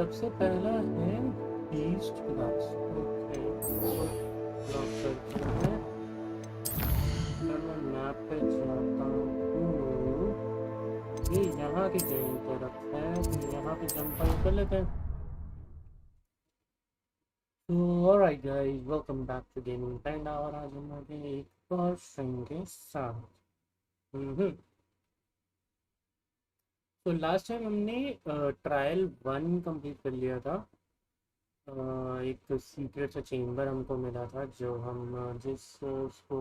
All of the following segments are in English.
सबसे पहला है ईस्ट क्लास। ओके, लॉक करते हैं। मैं मैप पे जाता हूँ। ये यहाँ की कहीं तरफ है, तो यहाँ पे जंप आउट कर लेते हैं। तो alright guys, welcome back to Gaming Panda. और आज हम आगे एक और फ्रेंड के साथ। तो लास्ट टाइम हमने ट्रायल 1 कंप्लीट कर लिया था। एक सीक्रेट सा चेम्बर हमको मिला था, जो हम जिस उसको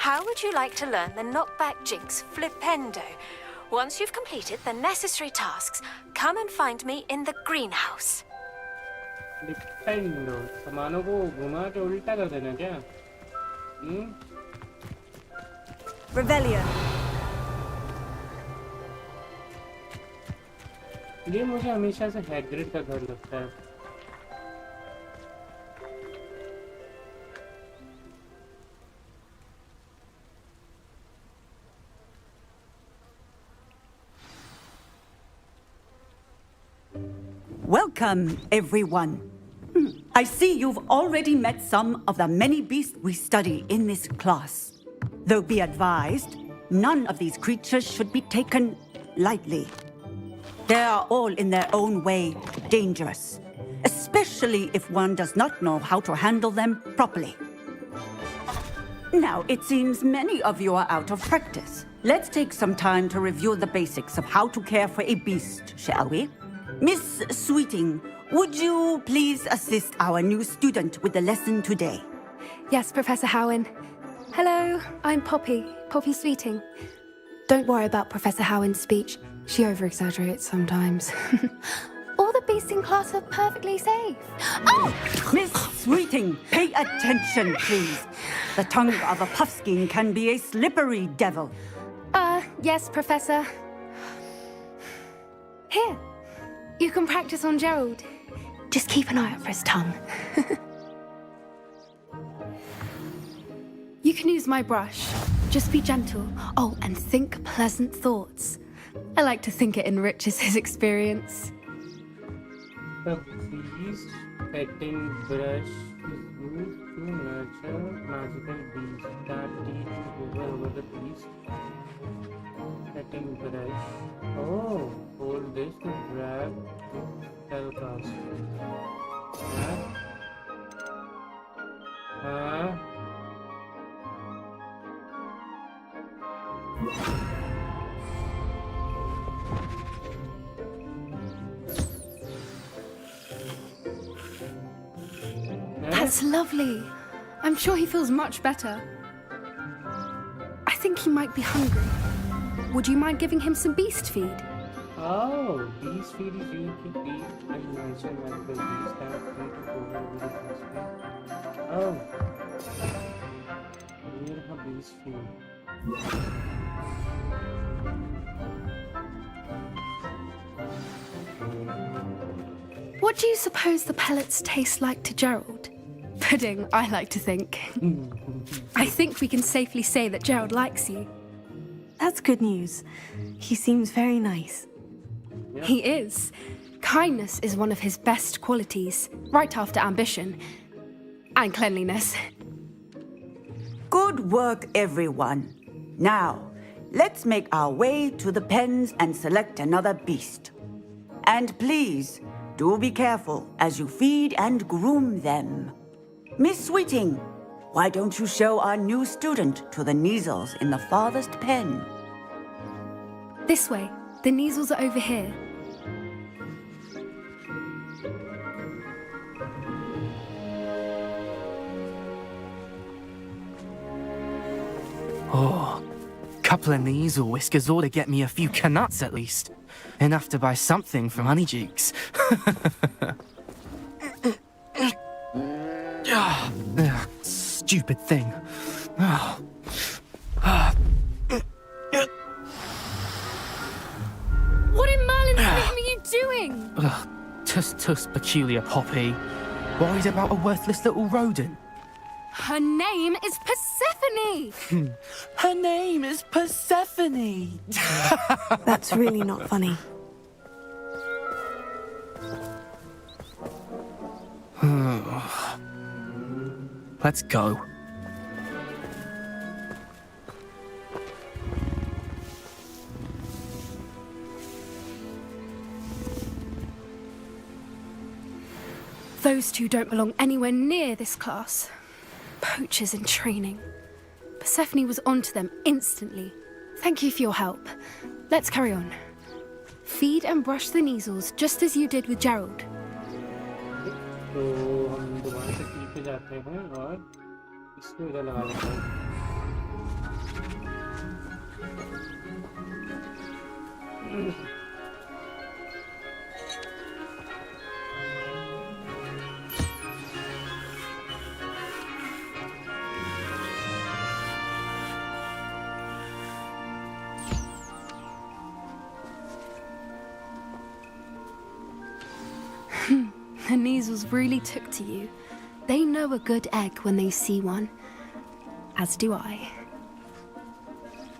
How would you like to learn the knockback jinx flipendo? Once you've completed the necessary tasks, come and find me in the greenhouse. फ्लिपेंडो, सामानों को घुमा के उल्टा कर देना क्या? Revelio. ये मुझे हमेशा से हैग्रिड का घर लगता है। Welcome, everyone. I see you've already met some of the many beasts we study in this class. Though be advised, none of these creatures should be taken lightly. They are all in their own way dangerous, especially especially if one does not know how to handle them properly. Now, it seems many of you are out of practice. Let's take some time to review the basics of how to care for a beast, shall we? Miss Sweeting, would you please assist our new student with the lesson today? Yes, Professor Howen. Hello, I'm Poppy Sweeting. Don't worry about Professor Howen's speech. She over-exaggerates sometimes. All the beasts in class are perfectly safe. Oh! Miss Sweeting, pay attention, please. The tongue of a puffskein can be a slippery devil. Yes, Professor. Here, you can practice on Gerald. Just keep an eye out for his tongue. You can use my brush. Just be gentle. Oh, and think pleasant thoughts. I like to think it enriches his experience. The beast petting brush is used to nurture magical beasts that teach over the beast. Petting brush. Oh, hold this to grab spellcast. That's lovely. I'm sure he feels much better. I think he might be hungry. Would you mind giving him some beast feed? Oh, beast feed is used to feed and nurture magical beasts that teach over the beast. Oh, here have beast feed. What do you suppose the pellets taste like to Gerald? Pudding, I like to think. I think we can safely say that Gerald likes you. That's good news. He seems very nice. Yeah. He is. Kindness is one of his best qualities, right after ambition. And cleanliness. Good work, everyone. Now, let's make our way to the pens and select another beast. And please, do be careful as you feed and groom them. Miss Sweeting, why don't you show our new student to the Neasels in the farthest pen? This way. The Neasels are over here. Oh, couple of Neasel whiskers ought to get me a few Gringotts at least. Enough to buy something from Honeydukes. Stupid thing. What in Merlin's name are you doing? Tuss peculiar Poppy. Worried about a worthless little rodent. Her name is Persephone! Her name is Persephone. That's really not funny. Let's go. Those two don't belong anywhere near this class. Poachers in training. Persephone was onto them instantly. Thank you for your help. Let's carry on. Feed and brush the Neasels just as you did with Gerald. तो हम दोबारा से पीछे जाते हैं और इसको इधर लगा लेते हैं. The Neasels really took to you. They know a good egg when they see one. As do I.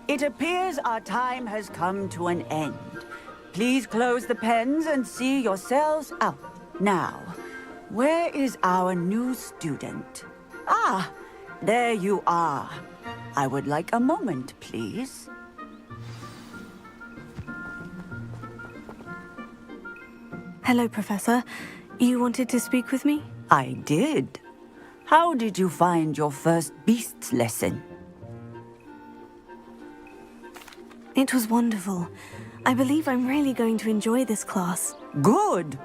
It appears our time has come to an end. Please close the pens and see yourselves out. Now, where is our new student? Ah, there you are. I would like a moment, please. Hello, Professor. You wanted to speak with me? I did. How did you find your first beasts lesson? It was wonderful. I believe I'm really going to enjoy this class. Good.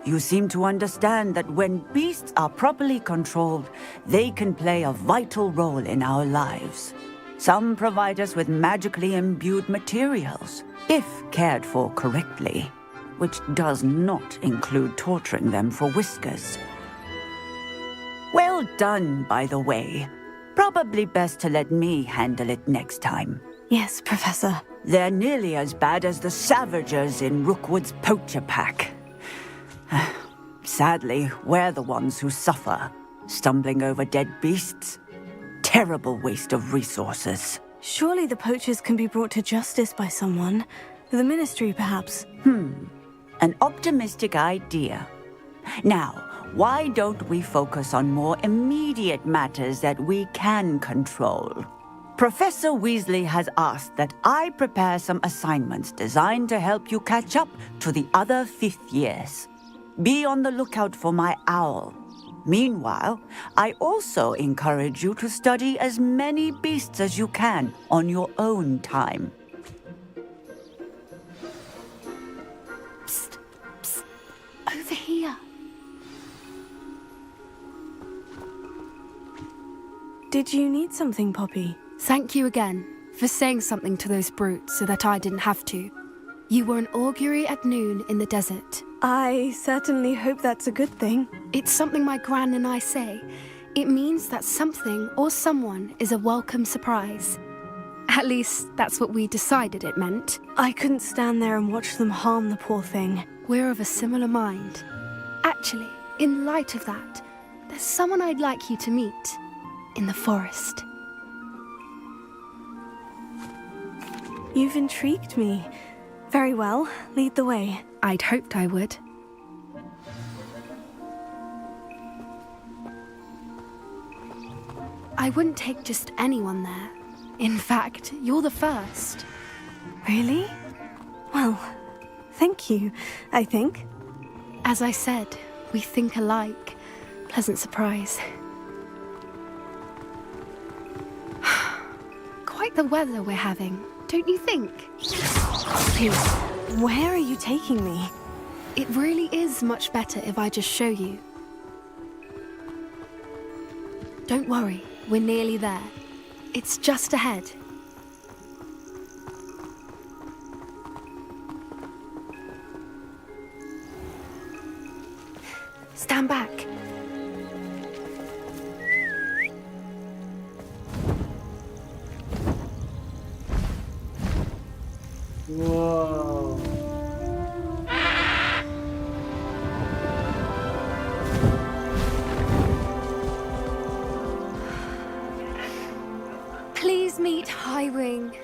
You seem to understand that when beasts are properly controlled, they can play a vital role in our lives. Some provide us with magically imbued materials, if cared for correctly, which does not include torturing them for whiskers. Well done, by the way. Probably best to let me handle it next time. Yes, Professor. They're nearly as bad as the Savagers in Rookwood's poacher pack. Sadly, we're the ones who suffer, stumbling over dead beasts. Terrible waste of resources. Surely the poachers can be brought to justice by someone. The Ministry, perhaps. An optimistic idea. Now, why don't we focus on more immediate matters that we can control? Professor Weasley has asked that I prepare some assignments designed to help you catch up to the other fifth years. Be on the lookout for my owl. Meanwhile, I also encourage you to study as many beasts as you can on your own time. Psst, psst, over here. Did you need something, Poppy? Thank you again for saying something to those brutes so that I didn't have to. You were an augury at noon in the desert. I certainly hope that's a good thing. It's something my gran and I say. It means that something or someone is a welcome surprise. At least, that's what we decided it meant. I couldn't stand there and watch them harm the poor thing. We're of a similar mind. Actually, in light of that, there's someone I'd like you to meet in the forest. You've intrigued me. Very well, lead the way. I'd hoped I would. I wouldn't take just anyone there. In fact, you're the first. Really? Well, thank you, I think. As I said, we think alike. Pleasant surprise. Quite the weather we're having, don't you think? Please, where are you taking me? It really is much better if I just show you. Don't worry, we're nearly there. It's just ahead. Stand back. Whoa. Please meet Highwing.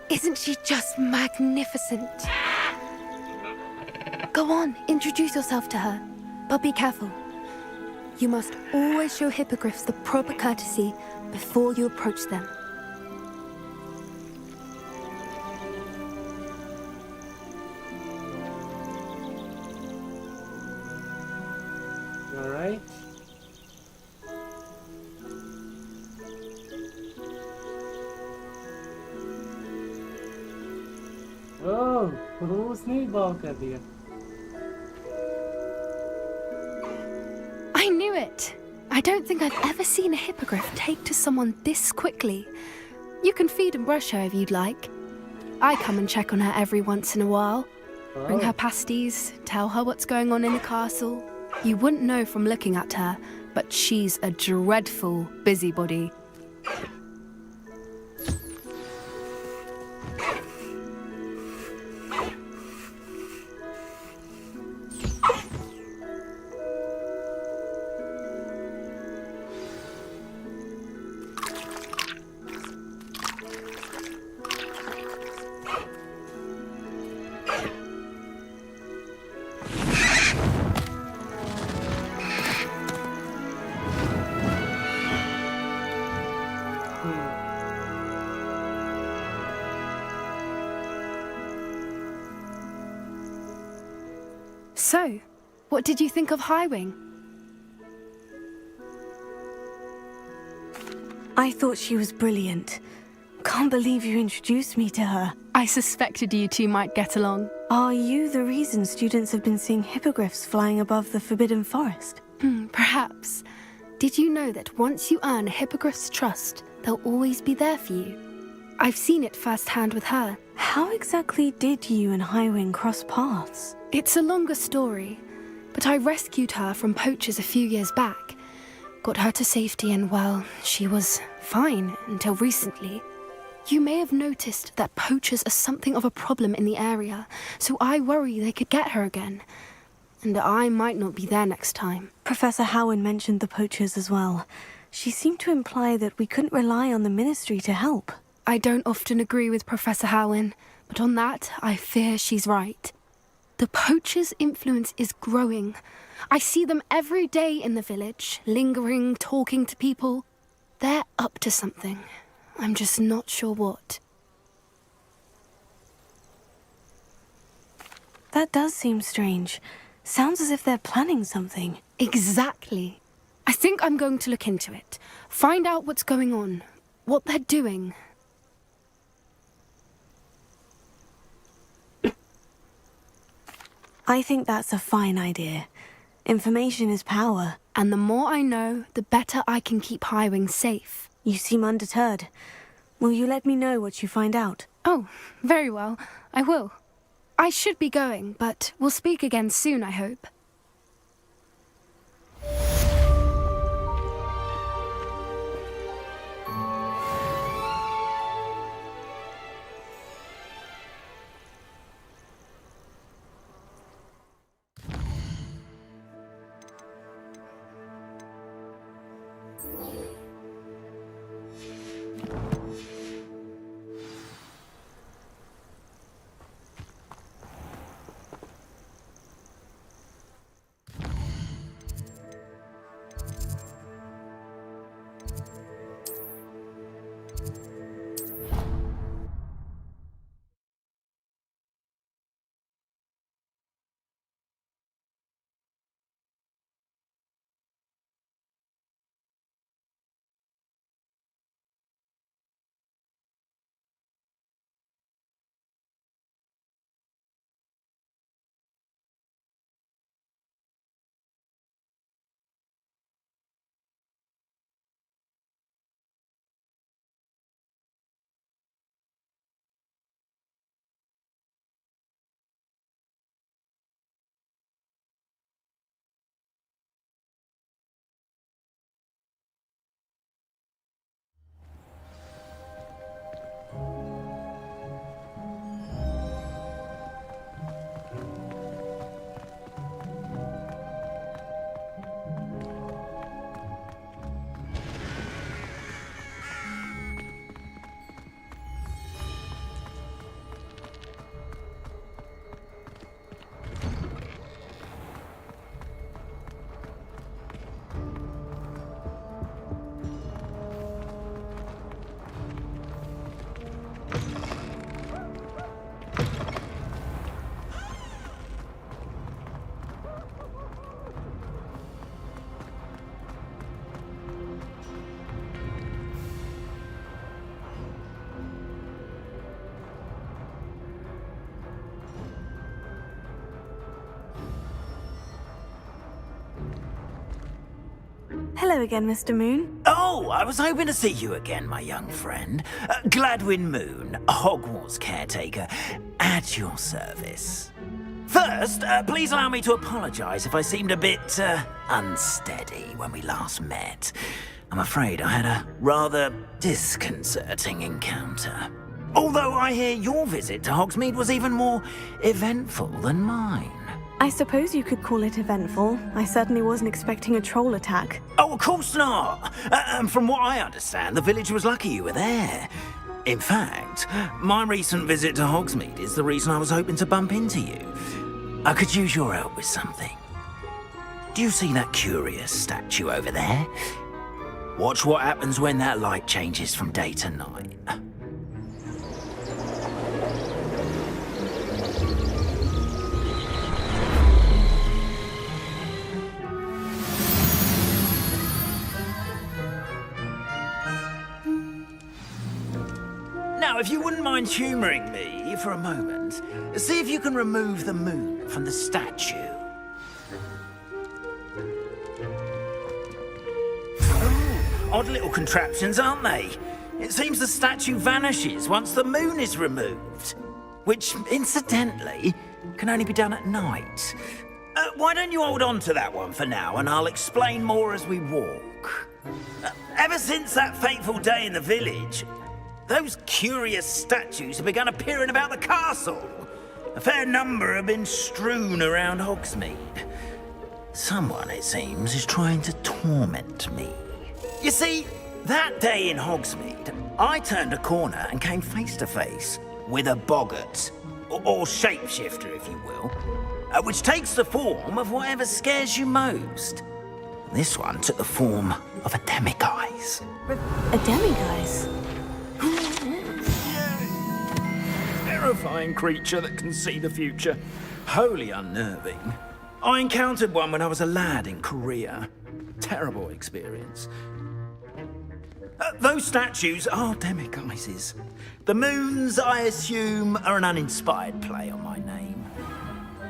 Isn't she just magnificent? Go on, introduce yourself to her. But be careful. You must always show hippogriffs the proper courtesy before you approach them. All right. Oh, उसने ही ball कर दिया. I knew it! I don't think I've ever seen a hippogriff take to someone this quickly. You can feed and brush her if you'd like. I come and check on her every once in a while. Bring her pasties, tell her what's going on in the castle. You wouldn't know from looking at her, but she's a dreadful busybody. So, What did you think of Highwing? I thought she was brilliant. Can't believe you introduced me to her. I suspected you two might get along. Are you the reason students have been seeing hippogriffs flying above the Forbidden Forest? Perhaps. Did you know that once you earn a hippogriff's trust, they'll always be there for you? I've seen it firsthand with her. How exactly did you and Highwing cross paths? It's a longer story, but I rescued her from poachers a few years back. Got her to safety and, well, she was fine until recently. You may have noticed that poachers are something of a problem in the area, so I worry they could get her again. And I might not be there next time. Professor Howin mentioned the poachers as well. She seemed to imply that we couldn't rely on the Ministry to help. I don't often agree with Professor Howin, but on that, I fear she's right. The poachers' influence is growing. I see them every day in the village, lingering, talking to people. They're up to something. I'm just not sure what. That does seem strange. Sounds as if they're planning something. Exactly. I think I'm going to look into it. Find out what's going on, what they're doing. I think that's a fine idea. Information is power. And the more I know, the better I can keep Highwing safe. You seem undeterred. Will you let me know what you find out? Oh, very well. I will. I should be going, but we'll speak again soon, I hope. Hello again, Mr. Moon. Oh, I was hoping to see you again, my young friend. Gladwin Moon, Hogwarts Caretaker, at your service. First, please allow me to apologize if I seemed a bit, unsteady when we last met. I'm afraid I had a rather disconcerting encounter. Although I hear your visit to Hogsmeade was even more eventful than mine. I suppose you could call it eventful. I certainly wasn't expecting a troll attack. Oh, of course not! From what I understand, the village was lucky you were there. In fact, my recent visit to Hogsmeade is the reason I was hoping to bump into you. I could use your help with something. Do you see that curious statue over there? Watch what happens when that light changes from day to night. Now, if you wouldn't mind humouring me for a moment, see if you can remove the moon from the statue. Oh, odd little contraptions, aren't they? It seems the statue vanishes once the moon is removed, which, incidentally, can only be done at night. Why don't you hold on to that one for now, and I'll explain more as we walk. Ever since that fateful day in the village, those curious statues have begun appearing about the castle. A fair number have been strewn around Hogsmeade. Someone, it seems, is trying to torment me. You see, that day in Hogsmeade, I turned a corner and came face to face with a boggart, or shapeshifter, if you will, which takes the form of whatever scares you most. This one took the form of a demiguise. A demiguise? Terrifying creature that can see the future. Wholly unnerving. I encountered one when I was a lad in Korea. Terrible experience. Those statues are demiguises. The moons, I assume, are an uninspired play on my name.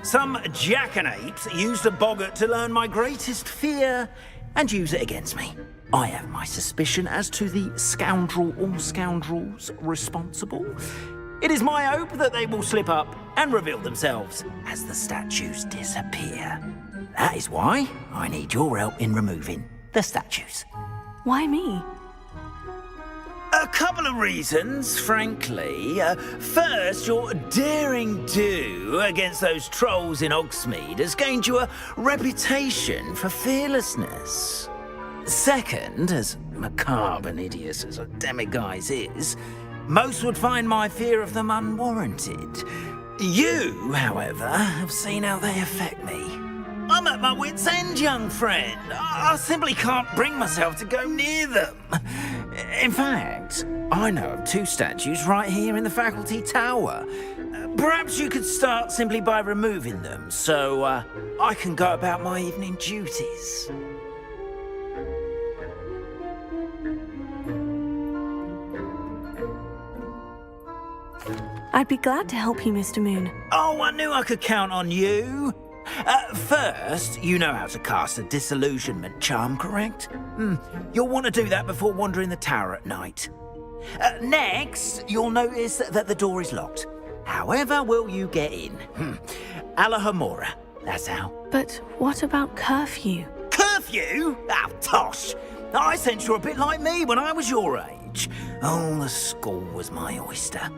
Some jackanapes used a boggart to learn my greatest fear and use it against me. I have my suspicion as to the scoundrel or scoundrels responsible. It is my hope that they will slip up and reveal themselves as the statues disappear. That is why I need your help in removing the statues. Why me? A couple of reasons, frankly. First, your daring do against those trolls in Hogsmeade has gained you a reputation for fearlessness. Second, as macabre and hideous as a demiguise is, most would find my fear of them unwarranted. You, however, have seen how they affect me. I'm at my wit's end, young friend. I simply can't bring myself to go near them. In fact, I know of two statues right here in the faculty tower. Perhaps you could start simply by removing them, so I can go about my evening duties. I'd be glad to help you, Mr. Moon. Oh, I knew I could count on you. First, you know how to cast a disillusionment charm, correct? You'll want to do that before wandering the tower at night. Next, you'll notice that the door is locked. However will you get in? Alahomora, that's how. But what about curfew? Curfew? Ah, tosh. I sense you're a bit like me when I was your age. Oh, the school was my oyster.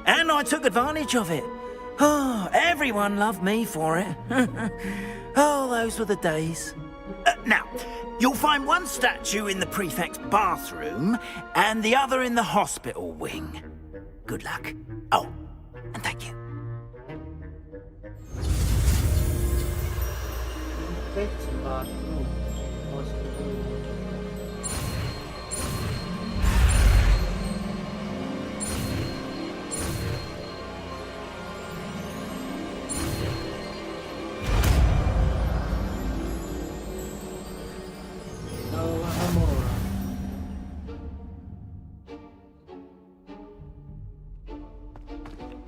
And I took advantage of it. Oh, everyone loved me for it. Oh, those were the days. Now, you'll find one statue in the prefect's bathroom and the other in the hospital wing. Good luck. Oh, and thank you. Prefect's bathroom. Hospital.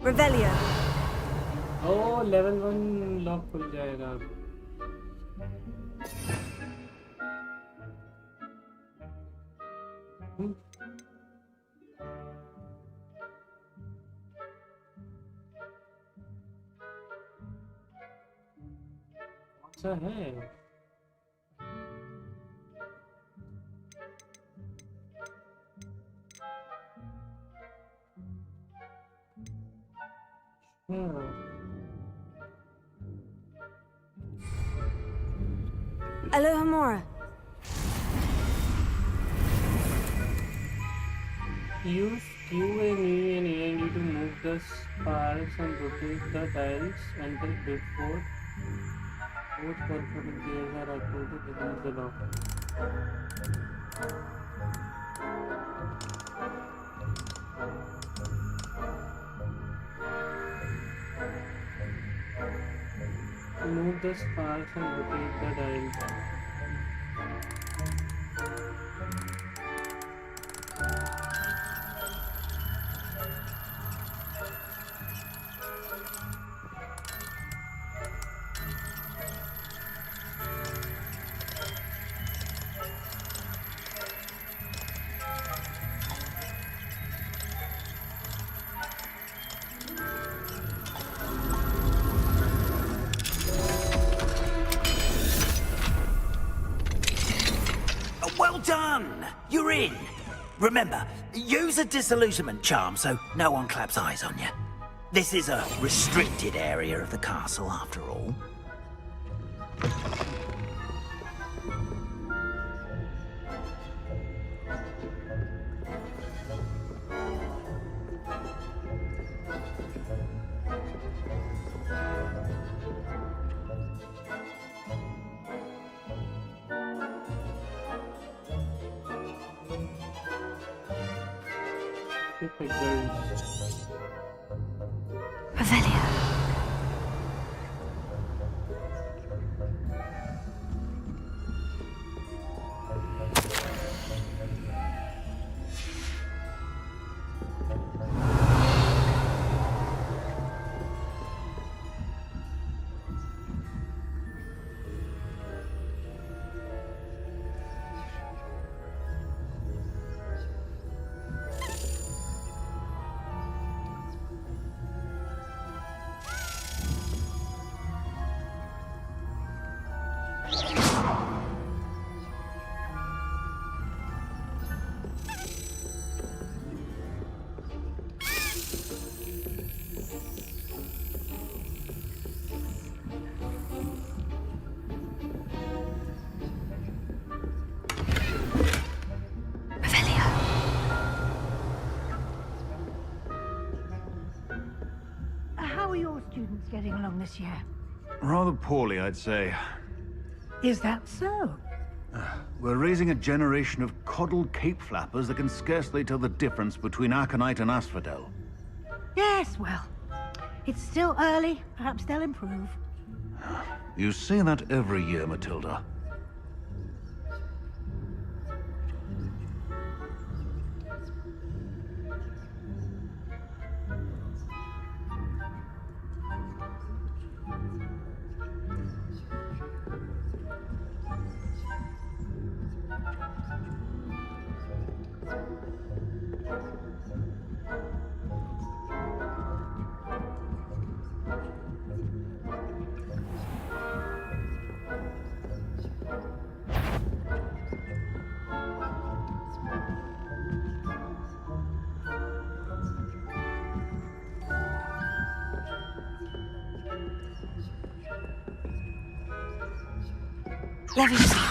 Revelio. Oh, level 1 lock खुल जाएगा अब। अच्छा है। Alohomora. Use Q and E and AND to move the sparks and rotate the dials until before both corresponding gears are activated to release the lock. Move the sparks and rotate the dials. Done! You're in! Remember, use a disillusionment charm so no one claps eyes on you. This is a restricted area of the castle, after all. If it goes. Revelio. How are your students getting along this year? Rather poorly, I'd say. Is that so? We're raising a generation of coddled cape flappers that can scarcely tell the difference between Aconite and Asphodel. Yes, well, it's still early. Perhaps they'll improve. You say that every year, Matilda. Leviosa.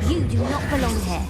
You do not belong here.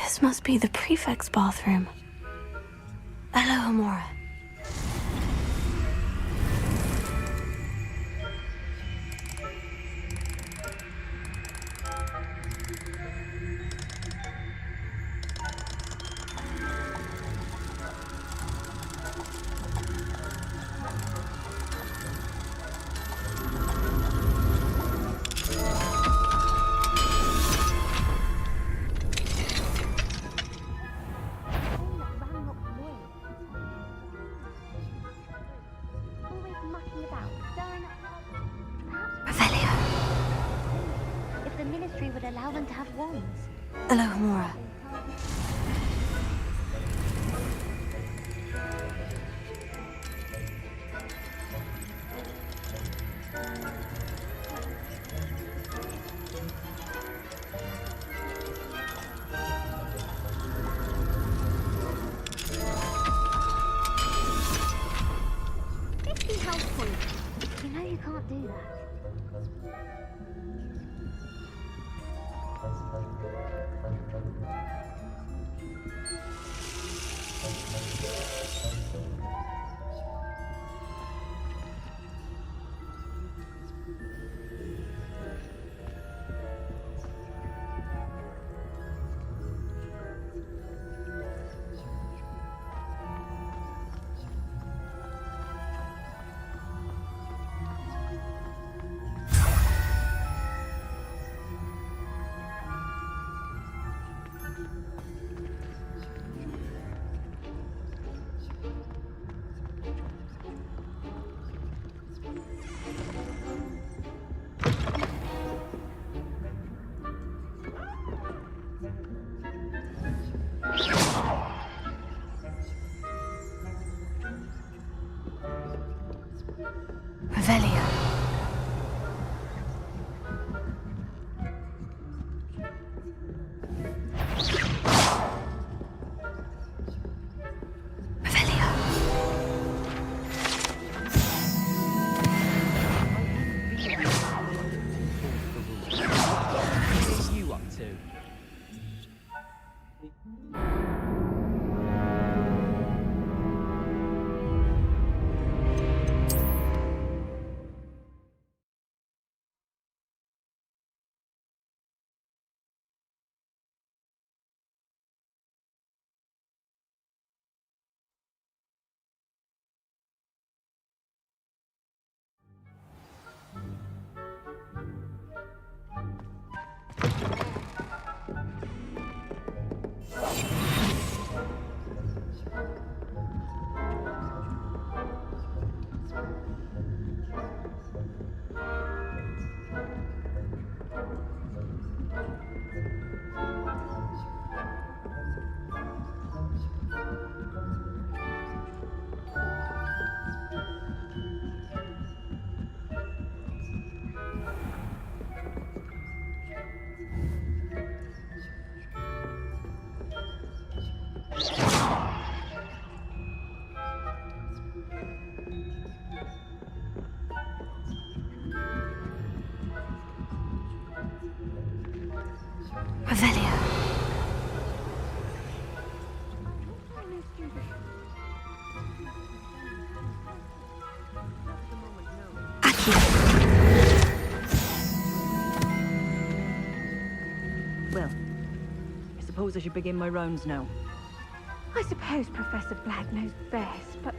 This must be the prefect's bathroom. Hello, Amora. If the ministry would allow them to have wands. Hello, Amora. House point. You know you can't do that. Revelio. Revelio. Well, I suppose I should begin my rounds now. I suppose Professor Black knows best, but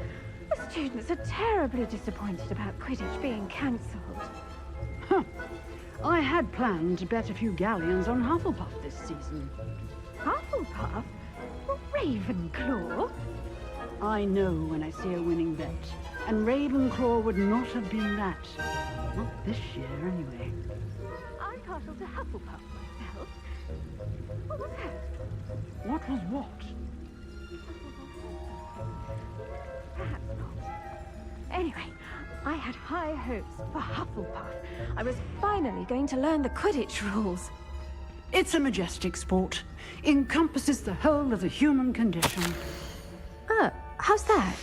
the students are terribly disappointed about Quidditch being cancelled. Huh. I had planned to bet a few galleons on Hufflepuff this season. Hufflepuff? Or Ravenclaw? I know when I see a winning bet, and Ravenclaw would not have been that. Not this year, anyway. I'm partial to Hufflepuff myself. What was that? What was what? Perhaps not. Anyway, I had high hopes for Hufflepuff. I was finally going to learn the Quidditch rules. It's a majestic sport. Encompasses the whole of the human condition. How's that?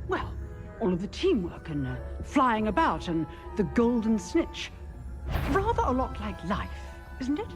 Well, all of the teamwork and flying about and the golden snitch. Rather a lot like life, isn't it?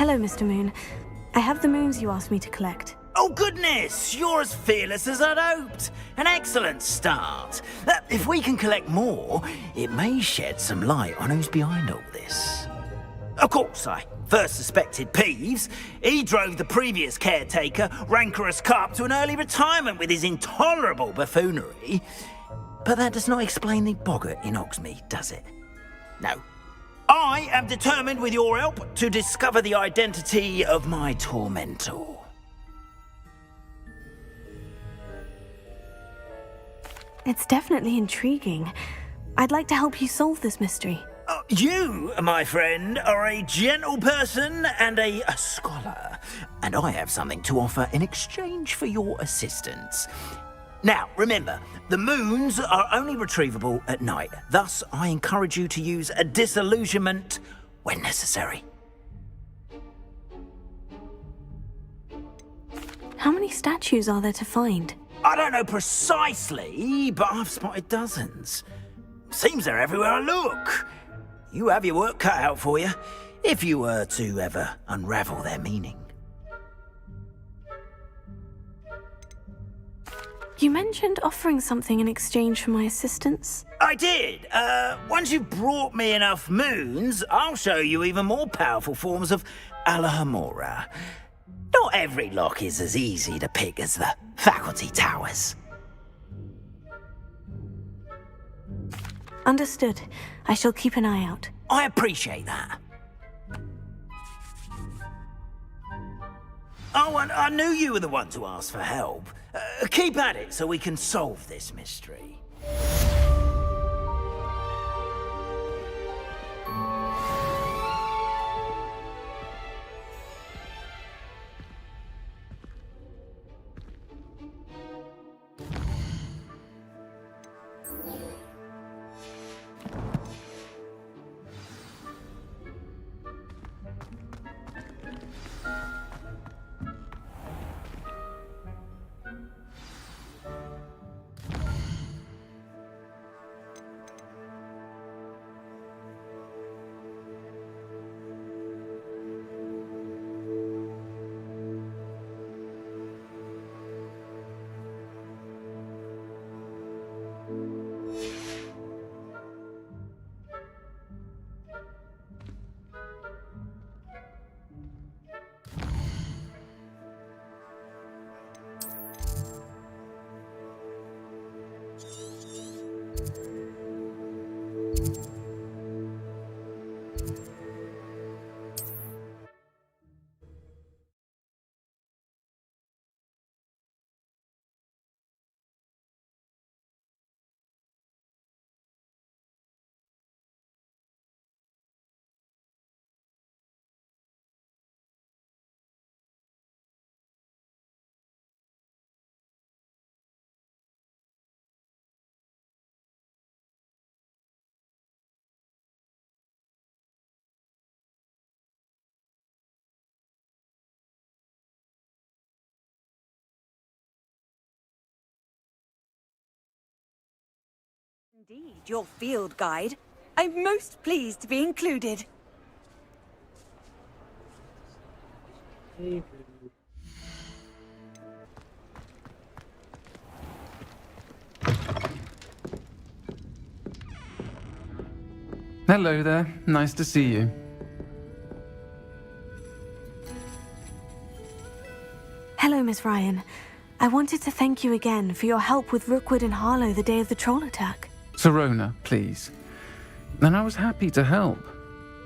Hello, Mr. Moon. I have the moons you asked me to collect. Oh, goodness! You're as fearless as I'd hoped. An excellent start. If we can collect more, it may shed some light on who's behind all this. Of course, I first suspected Peeves. He drove the previous caretaker, rancorous carp, to an early retirement with his intolerable buffoonery. But that does not explain the boggart in Hogsmeade, does it? No. I am determined, with your help, to discover the identity of my tormentor. It's definitely intriguing. I'd like to help you solve this mystery. You, my friend, are a gentle person and a scholar, and I have something to offer in exchange for your assistance. Now, remember, the moons are only retrievable at night. Thus, I encourage you to use a disillusionment when necessary. How many statues are there to find? I don't know precisely, but I've spotted dozens. Seems they're everywhere I look. You have your work cut out for you, if you were to ever unravel their meaning. You mentioned offering something in exchange for my assistance. I did. Once you've brought me enough moons, I'll show you even more powerful forms of Alohomora. Not every lock is as easy to pick as the faculty towers. Understood. I shall keep an eye out. I appreciate that. Oh, and I knew you were the one to ask for help. Keep at it so we can solve this mystery. Indeed, your field guide. I'm most pleased to be included. Hello there. Nice to see you. Hello, Miss Ryan. I wanted to thank you again for your help with Rookwood and Harlow the day of the troll attack. Serona, please. And I was happy to help.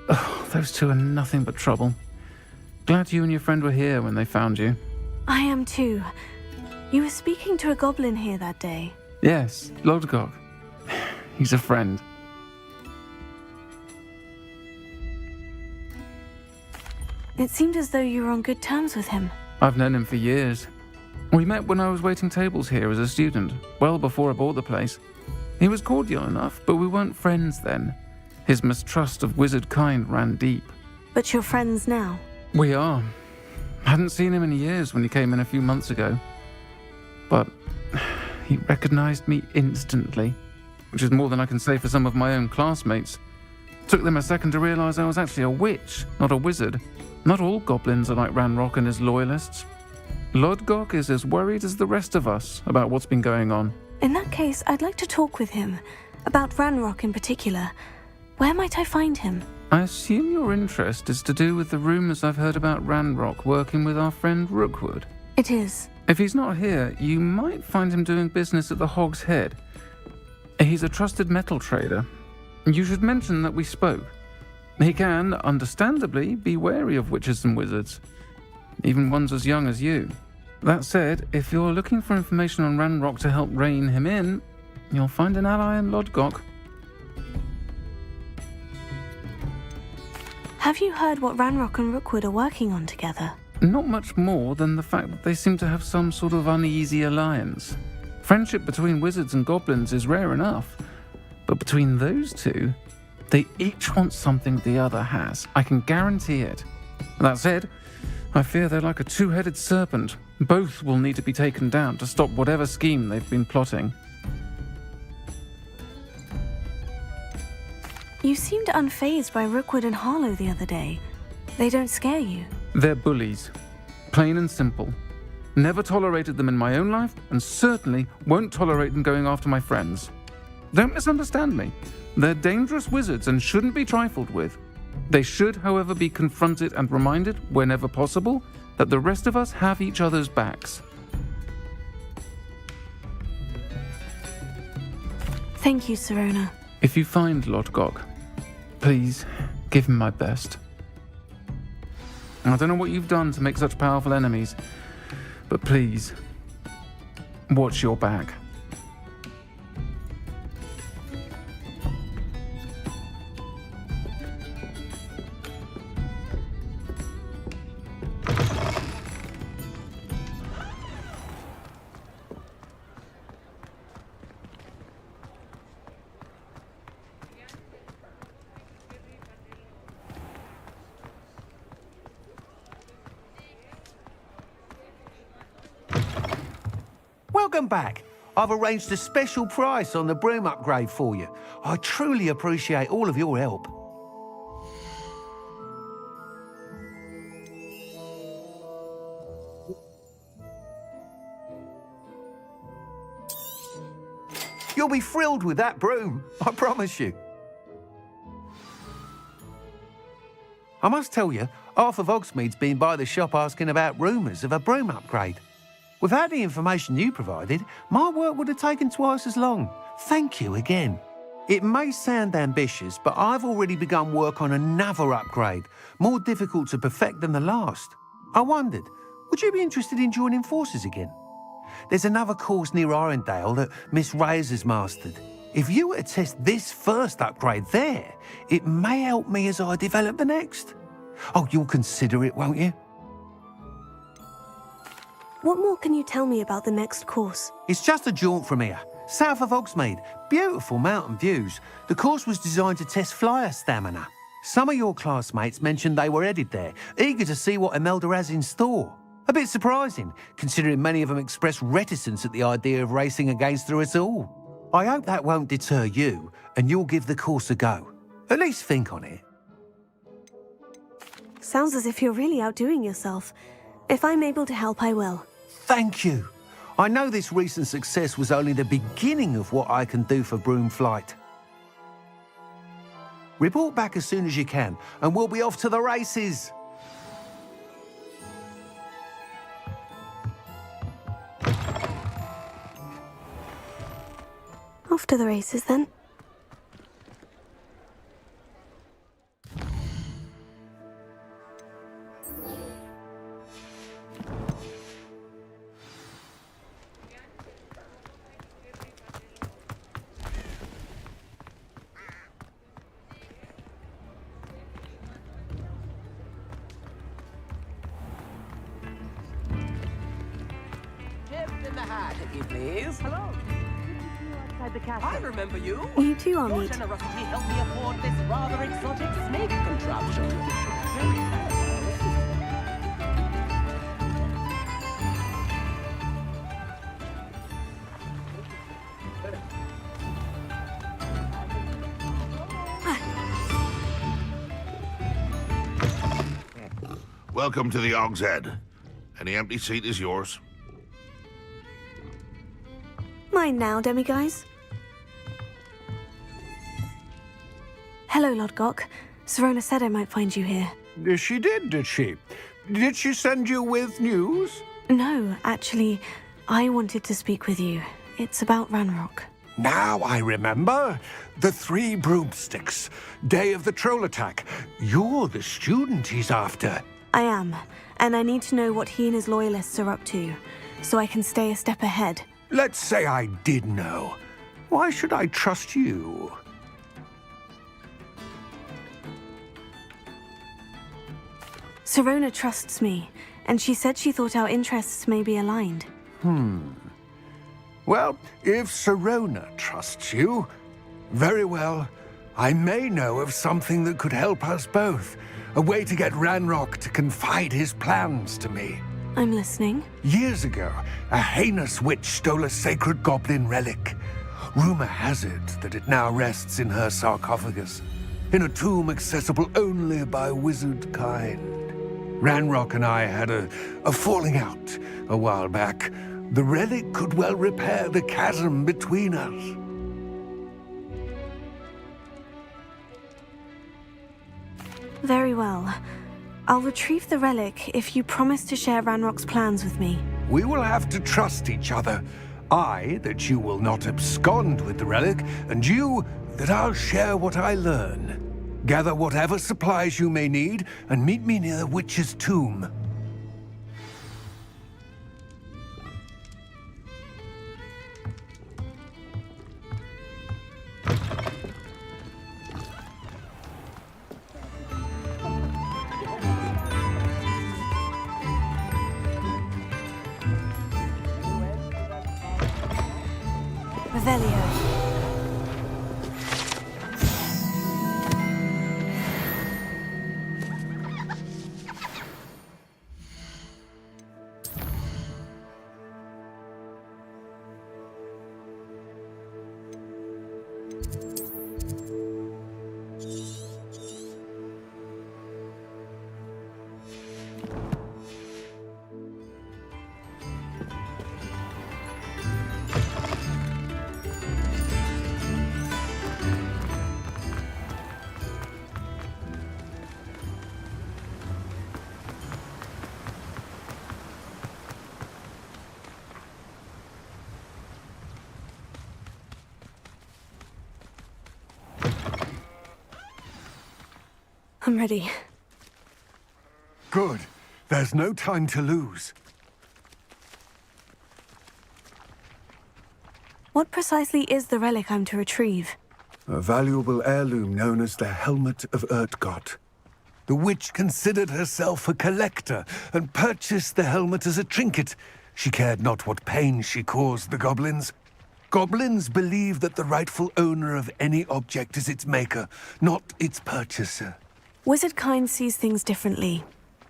Oh, those two are nothing but trouble. Glad you and your friend were here when they found you. I am too. You were speaking to a goblin here that day. Yes, Lodgok. He's a friend. It seemed as though you were on good terms with him. I've known him for years. We met when I was waiting tables here as a student, well before I bought the place. He was cordial enough, but we weren't friends then. His mistrust of wizard kind ran deep. But you're friends now? We are. Hadn't seen him in years when he came in a few months ago. But he recognized me instantly, which is more than I can say for some of my own classmates. Took them a second to realize I was actually a witch, not a wizard, Not all goblins are like Ranrok and his loyalists. Lodgok is as worried as the rest of us about what's been going on. In that case, I'd like to talk with him. About Ranrok in particular. Where might I find him? I assume your interest is to do with the rumors I've heard about Ranrok working with our friend Rookwood. It is. If he's not here, you might find him doing business at the Hog's Head. He's a trusted metal trader. You should mention that we spoke. He can, understandably, be wary of witches and wizards, even ones as young as you. That said, if you're looking for information on Ranrok to help rein him in, you'll find an ally in Lodgok. Have you heard what Ranrok and Rookwood are working on together? Not much more than the fact that they seem to have some sort of uneasy alliance. Friendship between wizards and goblins is rare enough, but between those two, they each want something the other has. I can guarantee it. That said, I fear they're like a two-headed serpent. Both will need to be taken down to stop whatever scheme they've been plotting. You seemed unfazed by Rookwood and Harlow the other day. They don't scare you. They're bullies. Plain and simple. Never tolerated them in my own life, and certainly won't tolerate them going after my friends. Don't misunderstand me. They're dangerous wizards and shouldn't be trifled with. They should, however, be confronted and reminded, whenever possible, that the rest of us have each other's backs. Thank you, Serona. If you find Lodgok, please give him my best. I don't know what you've done to make such powerful enemies, but please, watch your back. Welcome back. I've arranged a special price on the broom upgrade for you. I truly appreciate all of your help. You'll be thrilled with that broom, I promise you. I must tell you, half of Hogsmeade's been by the shop asking about rumours of a broom upgrade. Without the information you provided, my work would have taken twice as long. Thank you again. It may sound ambitious, but I've already begun work on another upgrade, more difficult to perfect than the last. I wondered, would you be interested in joining forces again? There's another course near Arendelle that Miss Reyes has mastered. If you were to test this first upgrade there, it may help me as I develop the next. Oh, you'll consider it, won't you? What more can you tell me about the next course? It's just a jaunt from here, south of Hogsmeade. Beautiful mountain views. The course was designed to test flyer stamina. Some of your classmates mentioned they were headed there, eager to see what Imelda has in store. A bit surprising, considering many of them expressed reticence at the idea of racing against her at all. I hope that won't deter you, and you'll give the course a go. At least think on it. Sounds as if you're really outdoing yourself. If I'm able to help, I will. Thank you. I know this recent success was only the beginning of what I can do for Broom Flight. Report back as soon as you can, and we'll be off to the races. Off to the races, then. Please. Hello. Outside the castle. I remember you. You too, Your Amit. generosity helped me afford this rather exotic snake contraption. Very Welcome to the Og's Head. Any empty seat is yours. Mine now, demiguise. Hello, Lodgok. Sirona said I might find you here. She did she? Did she send you with news? No, actually, I wanted to speak with you. It's about Ranrok. Now I remember. The 3 broomsticks. Day of the troll attack. You're the student he's after. I am, and I need to know what he and his loyalists are up to, so I can stay a step ahead. Let's say I did know. Why should I trust you? Sirona trusts me, and she said she thought our interests may be aligned. Well, if Sirona trusts you, very well. I may know of something that could help us both. A way to get Ranrok to confide his plans to me. I'm listening. Years ago, a heinous witch stole a sacred goblin relic. Rumor has it that it now rests in her sarcophagus, in a tomb accessible only by wizard kind. Ranrok and I had a falling out a while back. The relic could well repair the chasm between us. Very well. I'll retrieve the relic if you promise to share Ranrock's plans with me. We will have to trust each other. I, that you will not abscond with the relic, and you, that I'll share what I learn. Gather whatever supplies you may need, and meet me near the witch's tomb. Revelio. I'm ready. Good. There's no time to lose. What precisely is the relic I'm to retrieve? A valuable heirloom known as the Helmet of Urtkot. The witch considered herself a collector and purchased the helmet as a trinket. She cared not what pain she caused the goblins. Goblins believe that the rightful owner of any object is its maker, not its purchaser. Wizard kind sees things differently.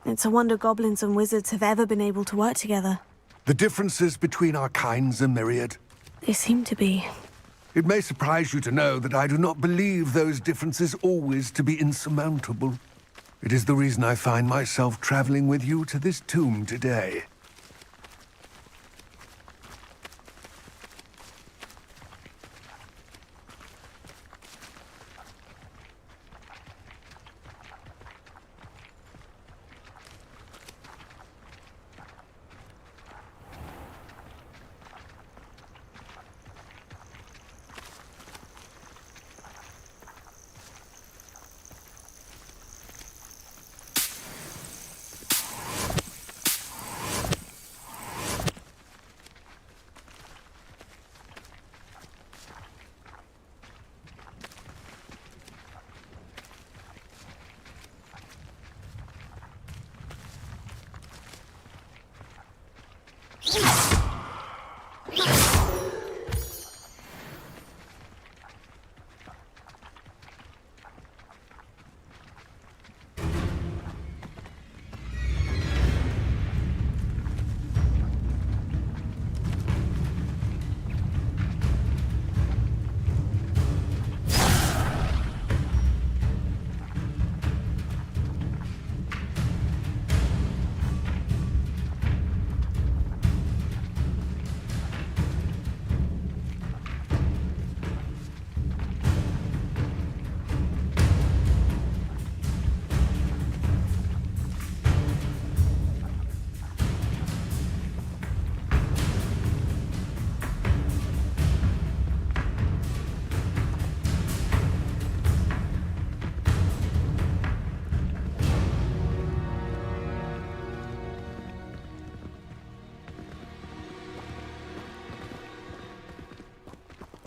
It's a wonder goblins and wizards have ever been able to work together. The differences between our kinds are myriad. They seem to be. It may surprise you to know that I do not believe those differences always to be insurmountable. It is the reason I find myself traveling with you to this tomb today.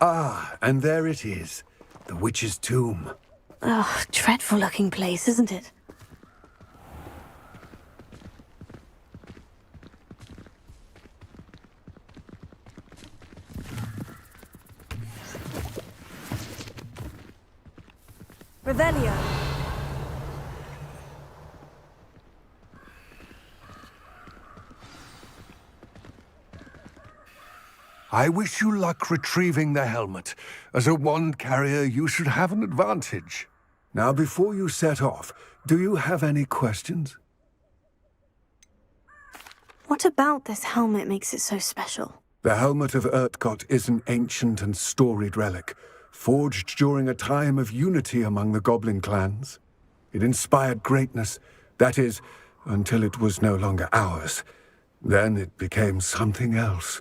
Ah, and there it is. The witch's tomb. Ugh, dreadful looking place, isn't it? Revelio. I wish you luck retrieving the helmet. As a wand carrier, you should have an advantage. Now, before you set off, do you have any questions? What about this helmet makes it so special? The Helmet of Urtkot is an ancient and storied relic, forged during a time of unity among the goblin clans. It inspired greatness, that is, until it was no longer ours. Then it became something else.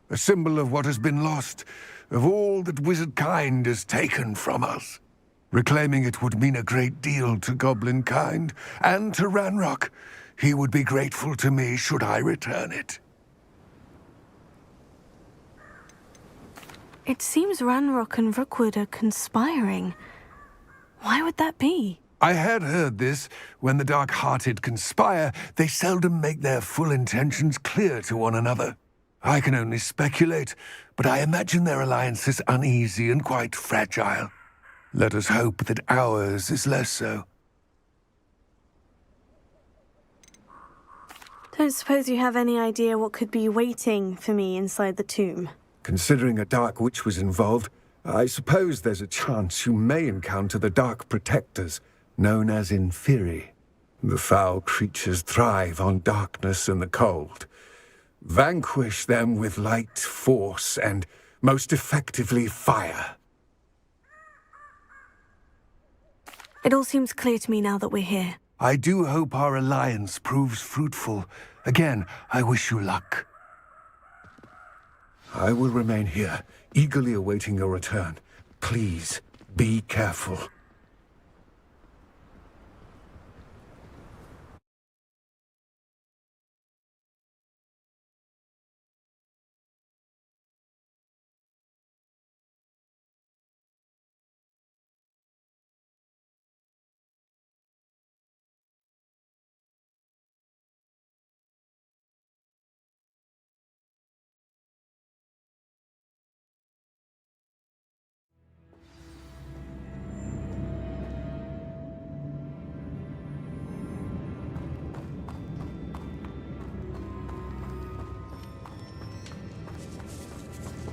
A symbol of what has been lost, of all that wizard kind has taken from us. Reclaiming it would mean a great deal to goblin kind, and to Ranrok. He would be grateful to me should I return it. It seems Ranrok and Rookwood are conspiring. Why would that be? I had heard this. When the dark-hearted conspire, they seldom make their full intentions clear to one another. I can only speculate, but I imagine their alliance is uneasy and quite fragile. Let us hope that ours is less so. Don't suppose you have any idea what could be waiting for me inside the tomb? Considering a dark witch was involved, I suppose there's a chance you may encounter the dark protectors, known as Inferi. The foul creatures thrive on darkness and the cold. Vanquish them with light, force, and, most effectively, fire. It all seems clear to me now that we're here. I do hope our alliance proves fruitful. Again, I wish you luck. I will remain here, eagerly awaiting your return. Please, be careful.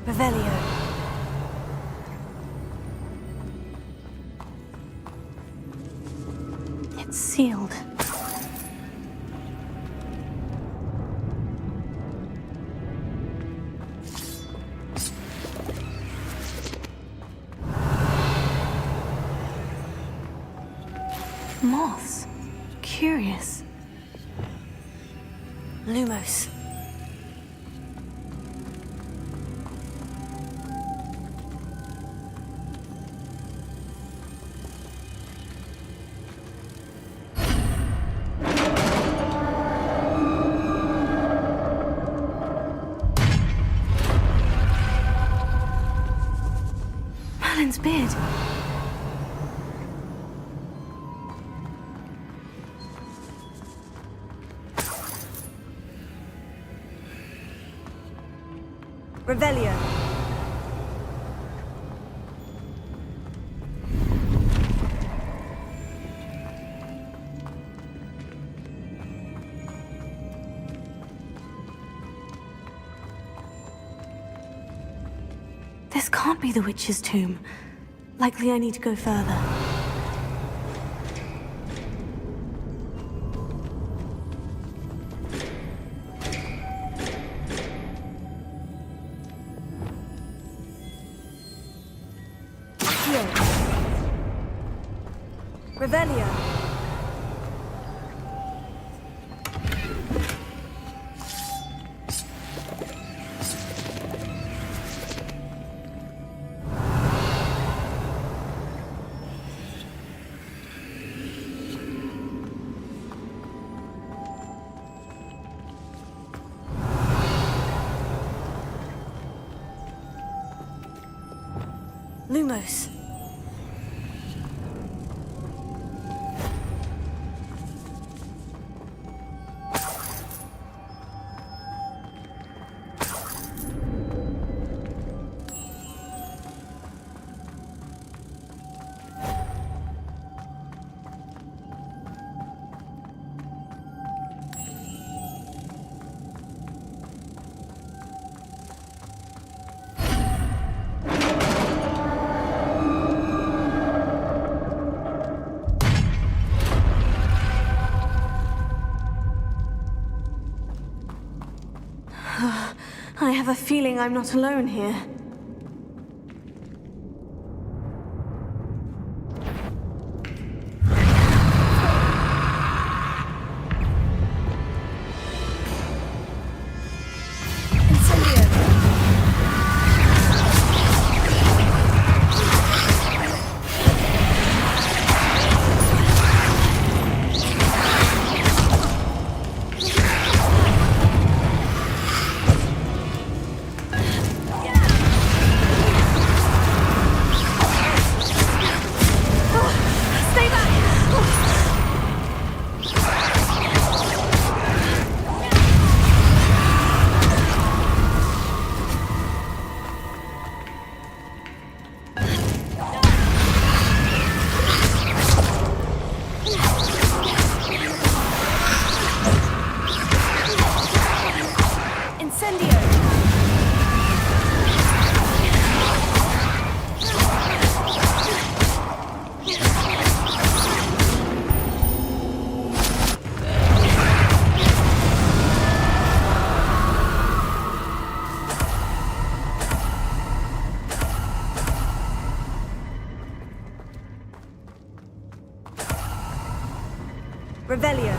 Revelio. It's sealed. Moths. Curious. Lumos. Beard. Revelio. This can't be the witch's tomb. Likely I need to go further. Revelio. Lumos. I have a feeling I'm not alone here. Revelio.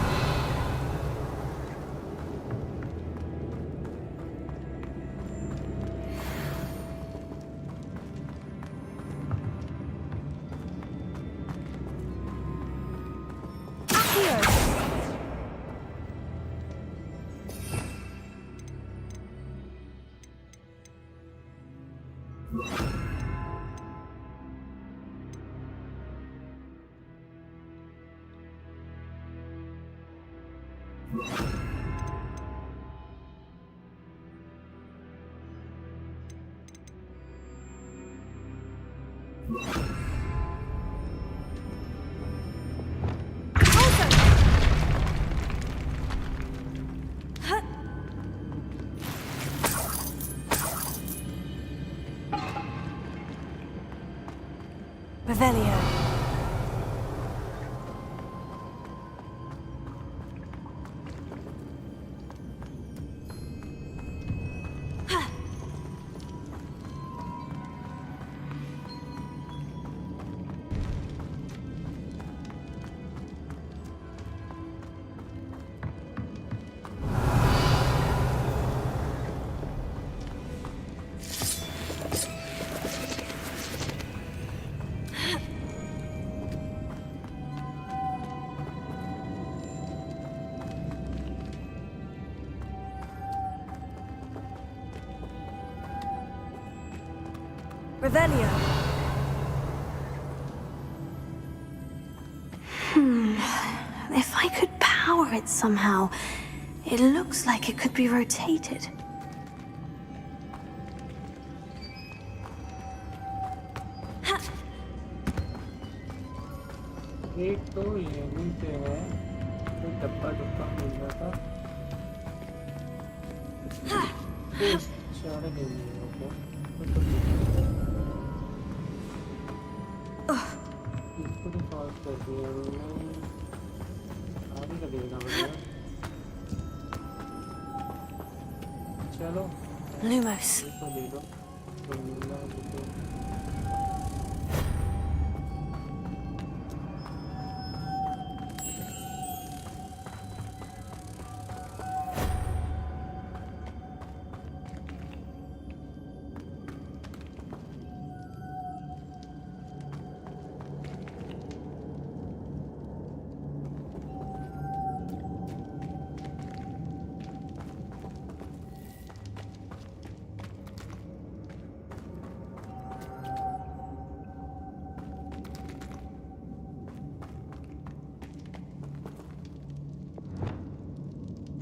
Revelio. Revelio. If I could power it somehow, it looks like it could be rotated. एक तो यहीं पे है कोई डब्बा डब्बा मिल रहा था चार दिन इसको तो सॉल्व कर दिया हमने आगे का देखना पड़ेगा चलो Lumos. इसको ले लो तो मिला तो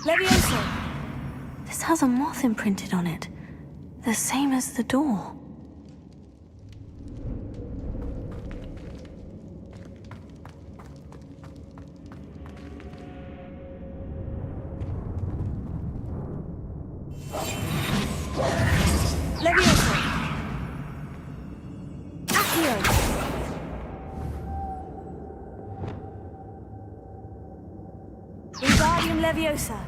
Levioso! This has a moth imprinted on it. The same as the door. Levioso! Accio! Wingardium Leviosa!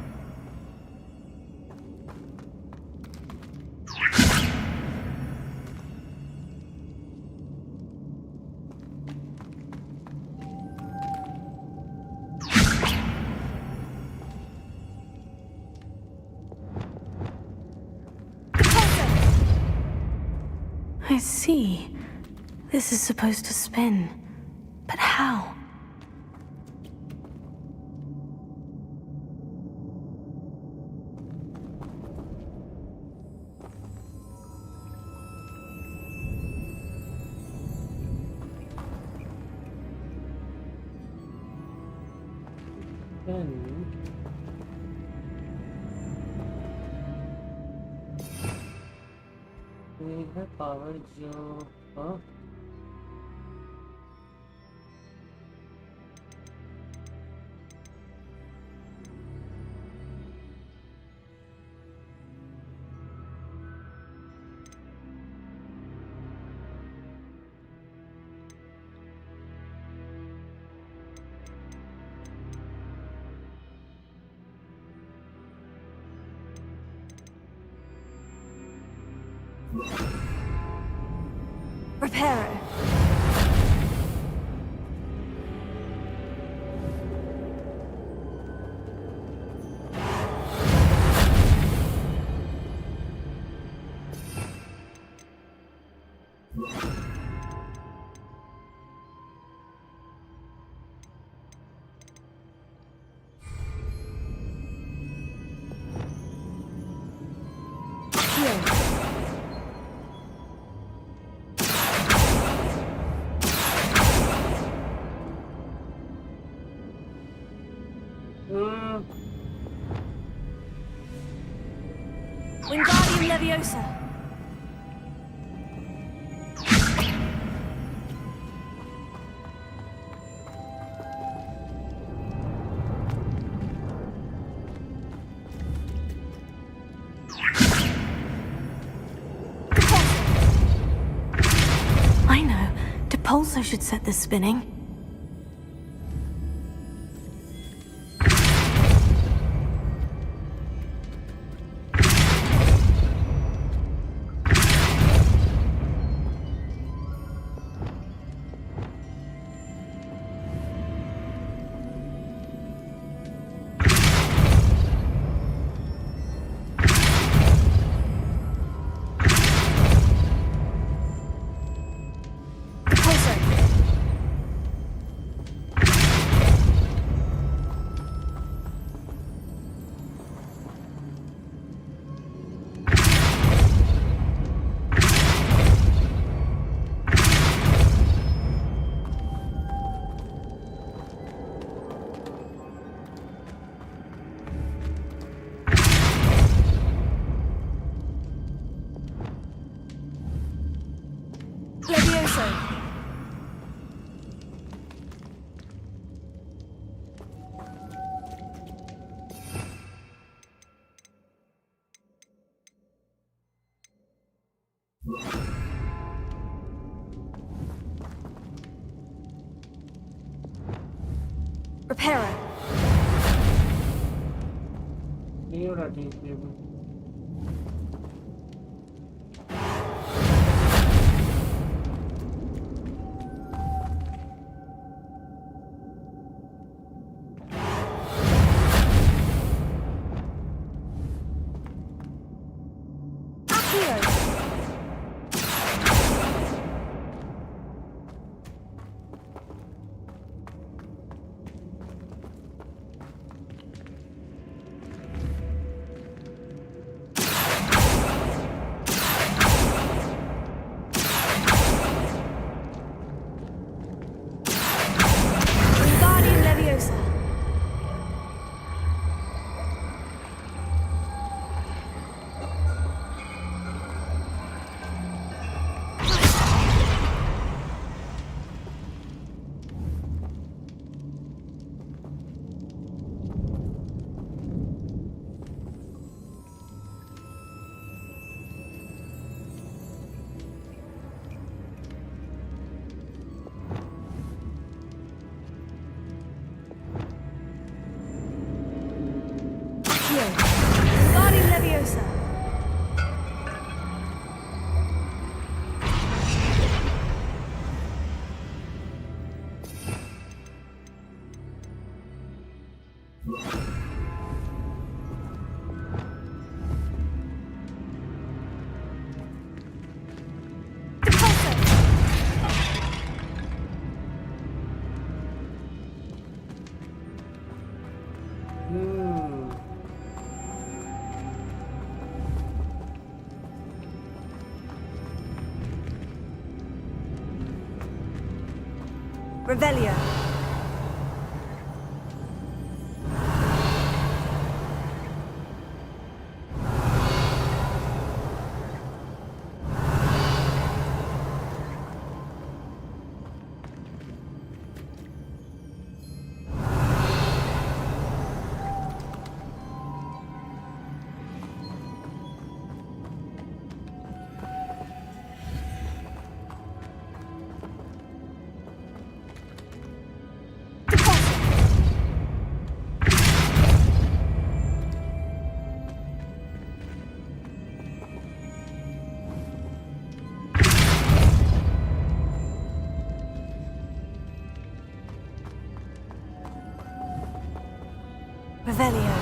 I see. This is supposed to spin. But how? We have power जो हाँ Reparo. Wingardium Leviosa. I know. Depulso should set this spinning. Reparo. Accio! Guardian Leviosa! Revelio. Revelio.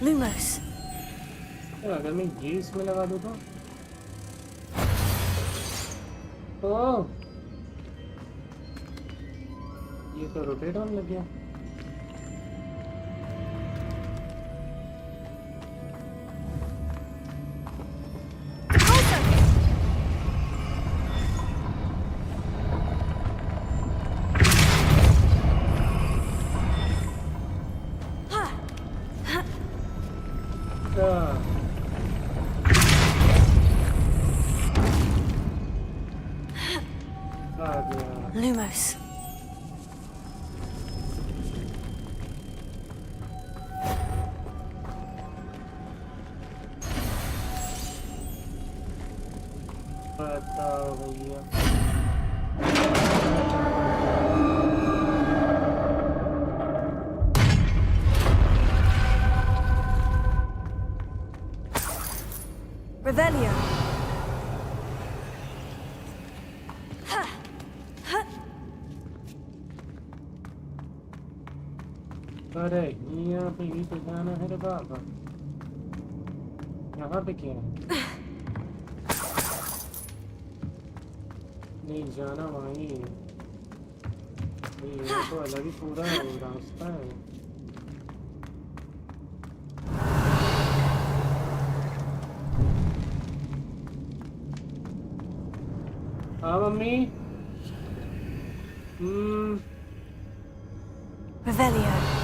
Lumos. अगर मैं ये इसमें लगा दूँ तो ओह ये तो रोटेट होने लग गया Lumos. बताओ भैया Revelio. अरे यहाँ पे ही तो जाना है रे बाबा यहाँ पे क्या है नहीं जाना वहीं है ये तो अलग ही पूरा रास्ता है हाँ mummy Revelio.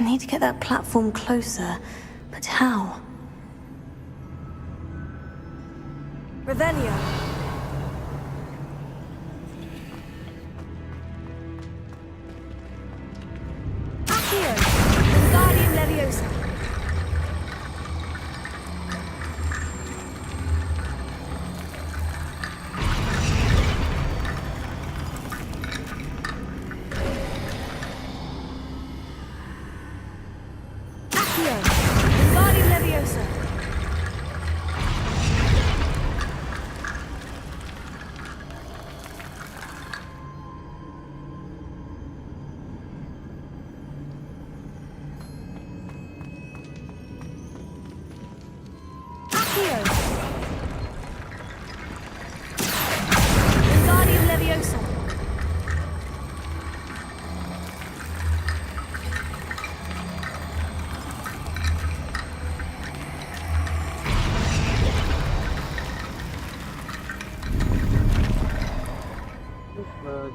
I need to get that platform closer, but how? Revelio. Accio. Guardian Leviosa.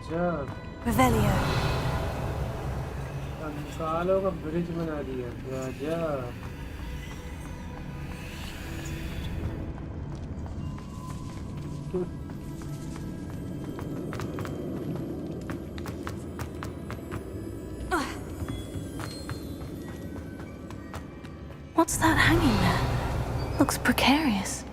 गजब Revelio. कंकालों का ब्रिज बना दिया गजब What's that hanging there? Looks precarious.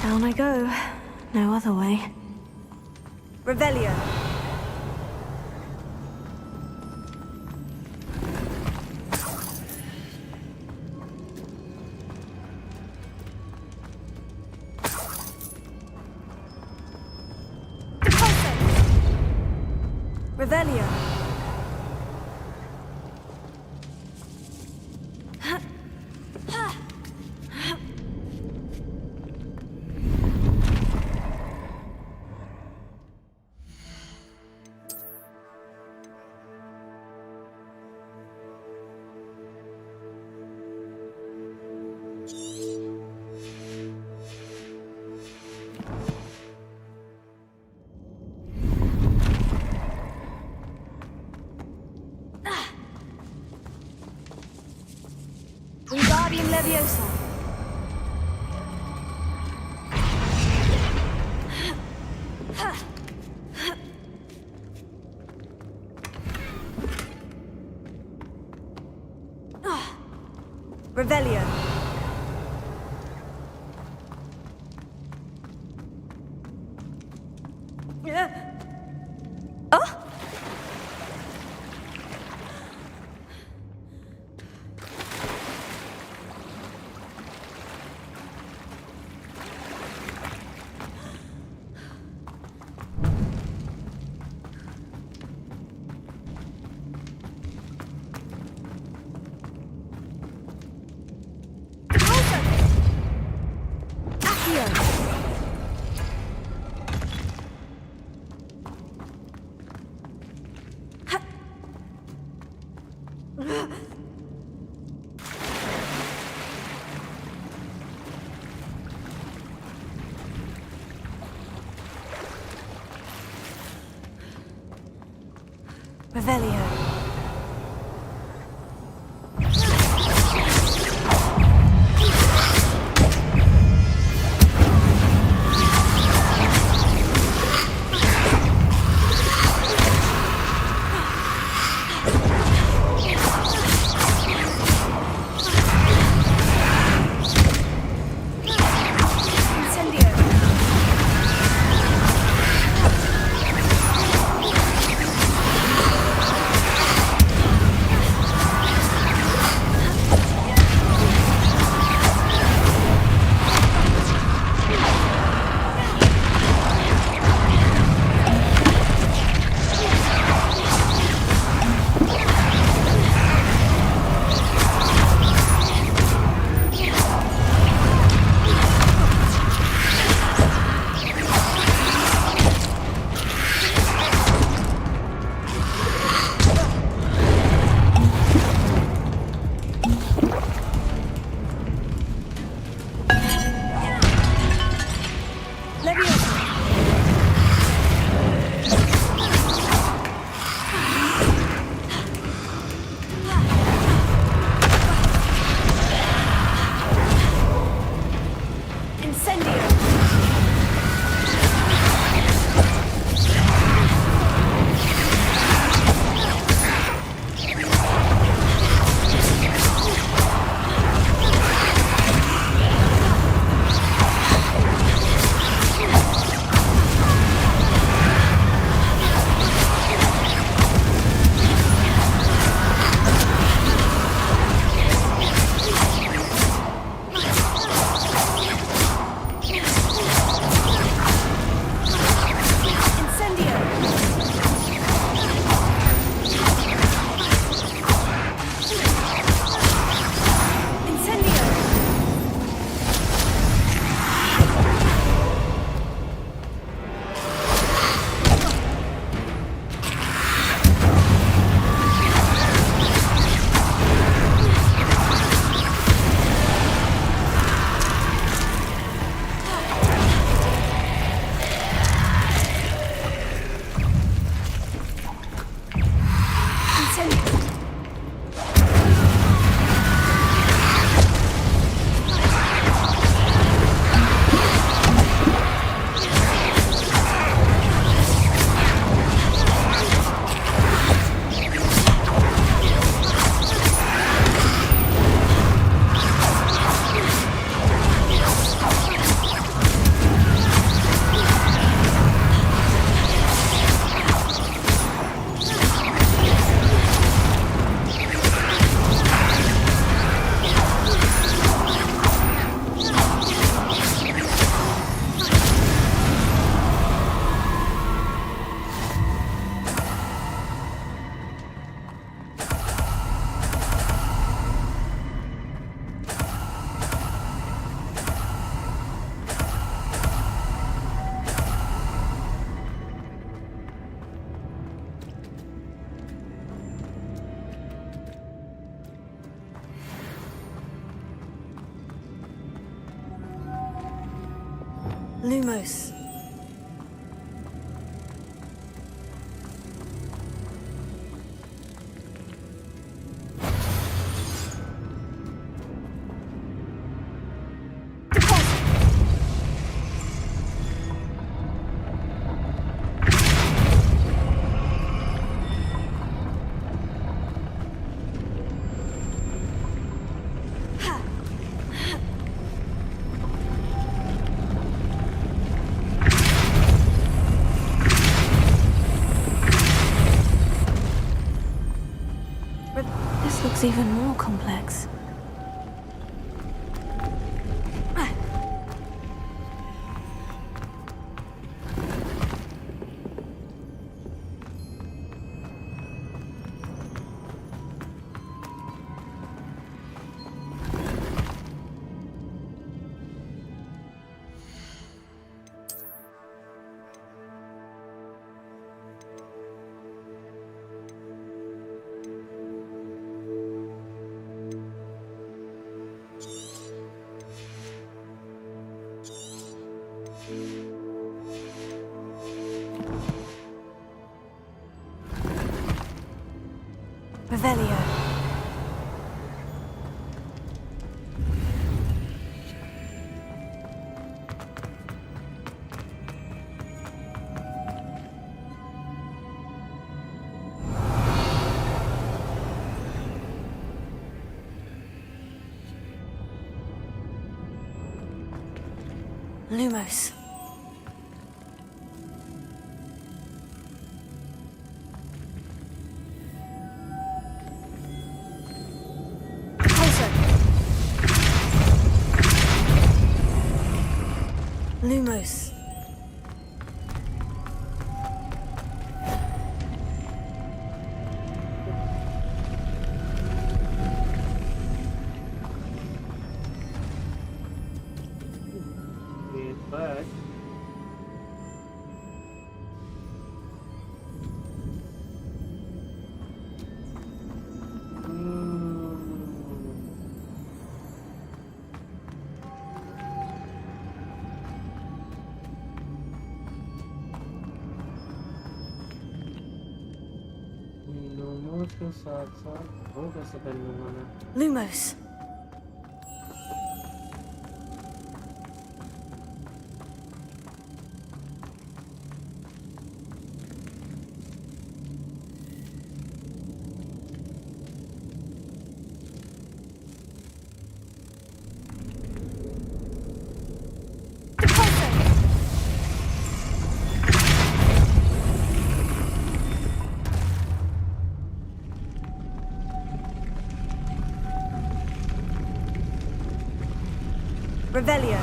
Down I go. No other way. Revelio. Revelio. Wingardium Leviosa. Revelio. Oh! Revelio. Incendio. Lumos. This looks even more complex. Revelio. Lumos. Lumos. But Lumos के साथ साथ वो कैसे कर लूँगा मैं? Lumos. Revelio.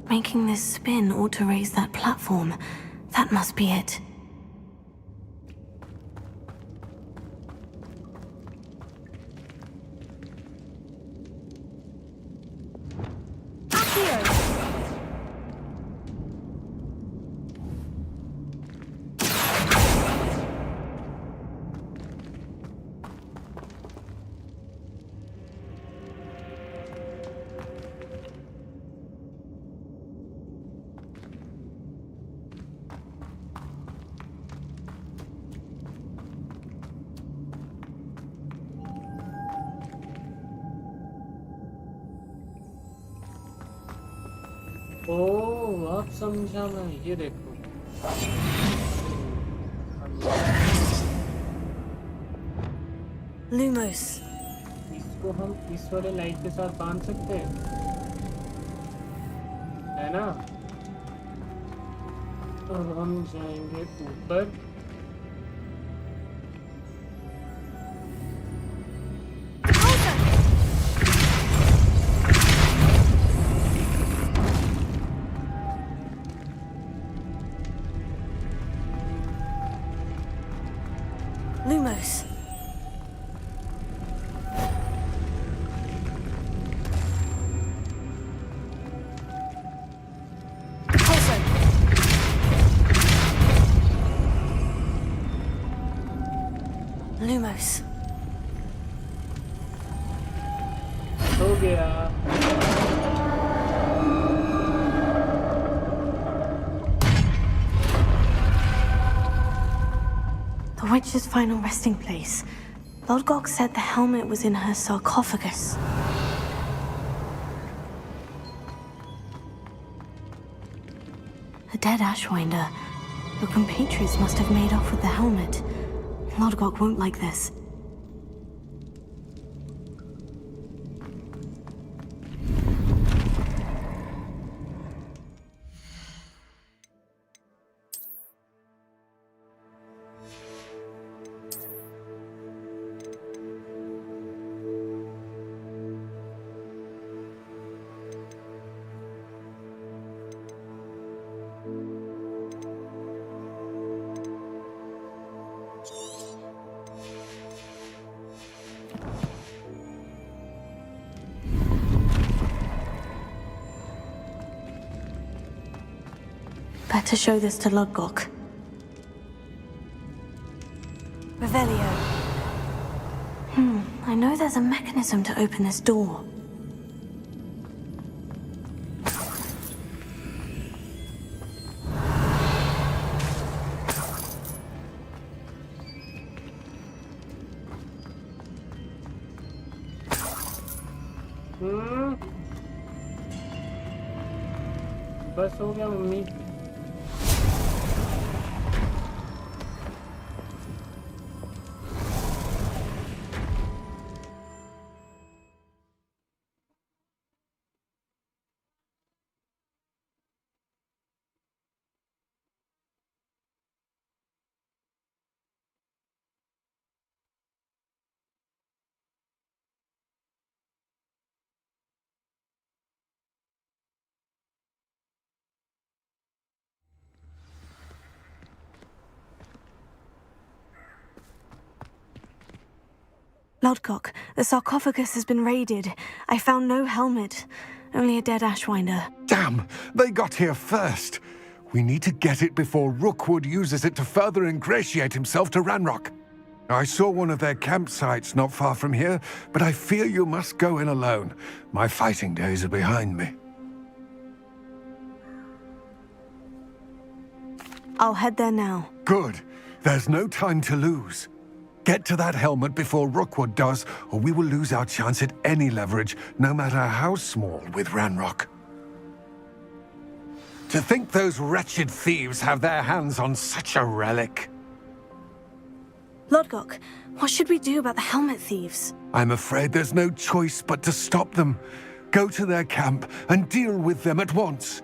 Making this spin ought to raise that platform. That must be it. ओह अब समझा मैं ये देखो Lumos. इसको हम इस वाले लाइट के साथ बांध सकते हैं है ना अब हम जाएंगे ऊपर Lumos. Pulsar. close. हो गया। The witch's final resting place. Lord Gok said the helmet was in her sarcophagus. A dead Ashwinder. Your compatriots must have made off with the helmet. Lord Gok won't like this. Better show this to Lord Gok. Revelio. I know there's a mechanism to open this door. बस हो गया mummy. Lord Gok, the sarcophagus has been raided. I found no helmet, only a dead Ashwinder. Damn! They got here first. We need to get it before Rookwood uses it to further ingratiate himself to Ranrok. I saw one of their campsites not far from here, but I fear you must go in alone. My fighting days are behind me. I'll head there now. Good. There's no time to lose. Get to that helmet before Rookwood does, or we will lose our chance at any leverage, no matter how small, with Ranrok. To think those wretched thieves have their hands on such a relic. Lord Gok, what should we do about the helmet thieves? I'm afraid there's no choice but to stop them. Go to their camp and deal with them at once.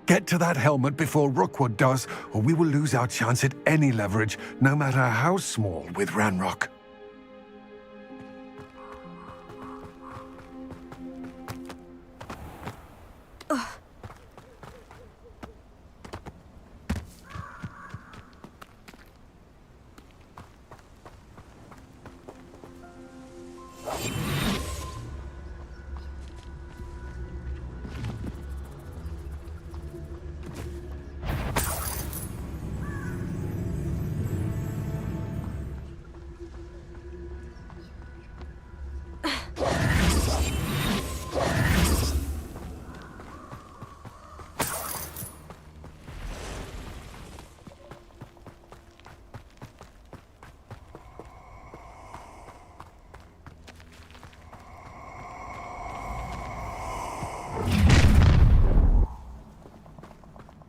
Get to that helmet before Rookwood does, or we will lose our chance at any leverage, no matter how small, with Ranrok.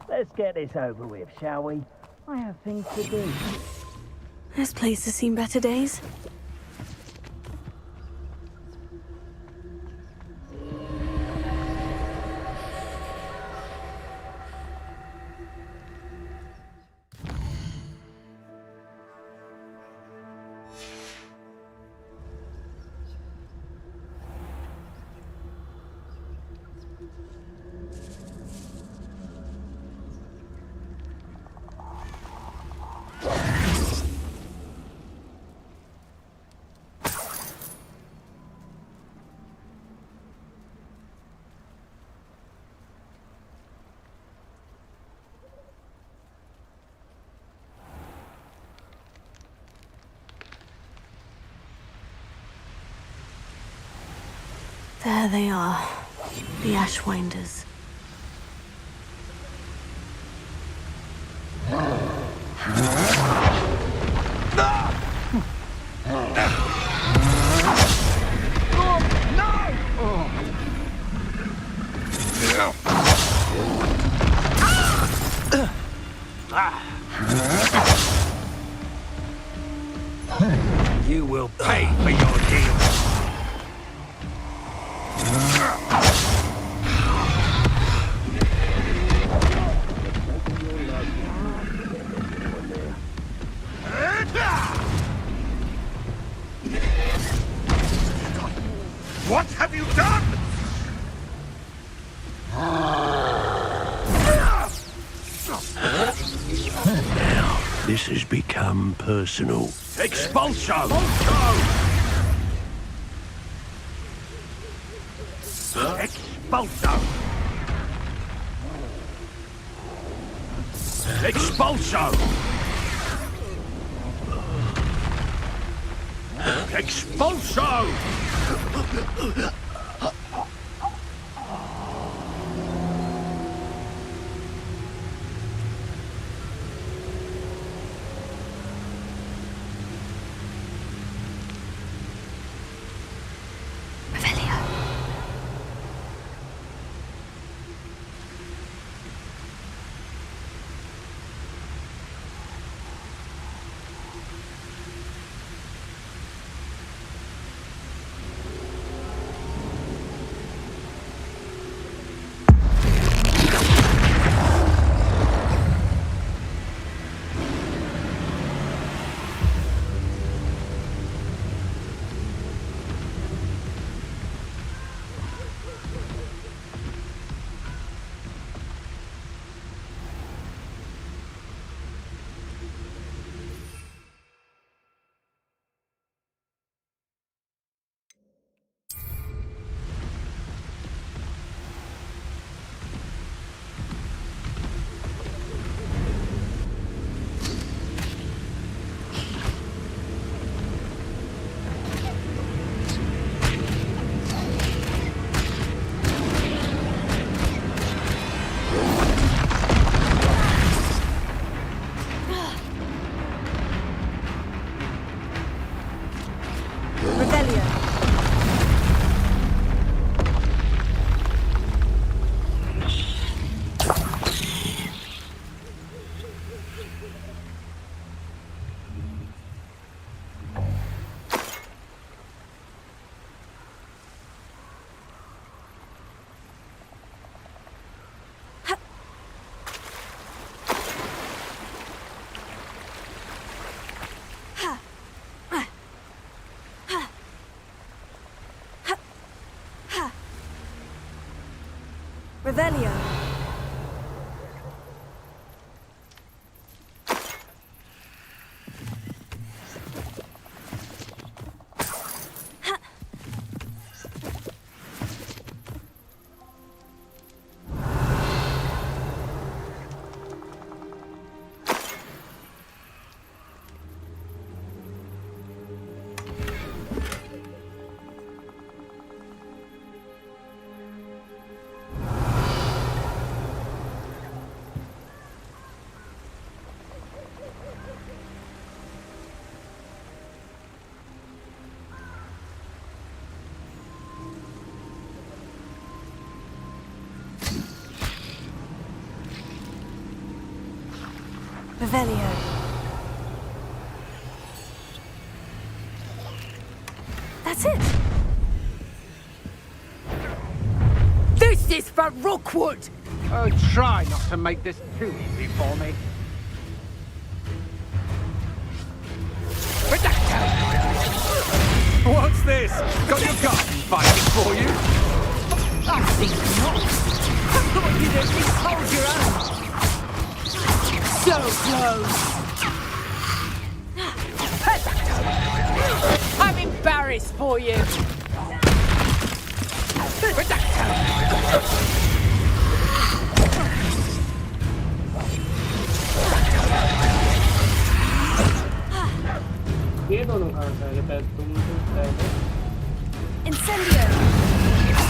Let's get this over with, shall we? I have things to do. This place has seen better days. There they are, the Ashwinders. You will pay for your deal. What have you done? Now, this has become personal. Expulso! Expulso! Expulso! Expulso! Revelio. Revelio. That's it. This is for Rookwood! Oh, try not to make this too easy for me. What's this? Got your garden fighting for you? I think not. I thought you'd at least hold your own. So close. I'm embarrassed for you. ये दोनों कहाँ से आए? पैसे तुम Incendio.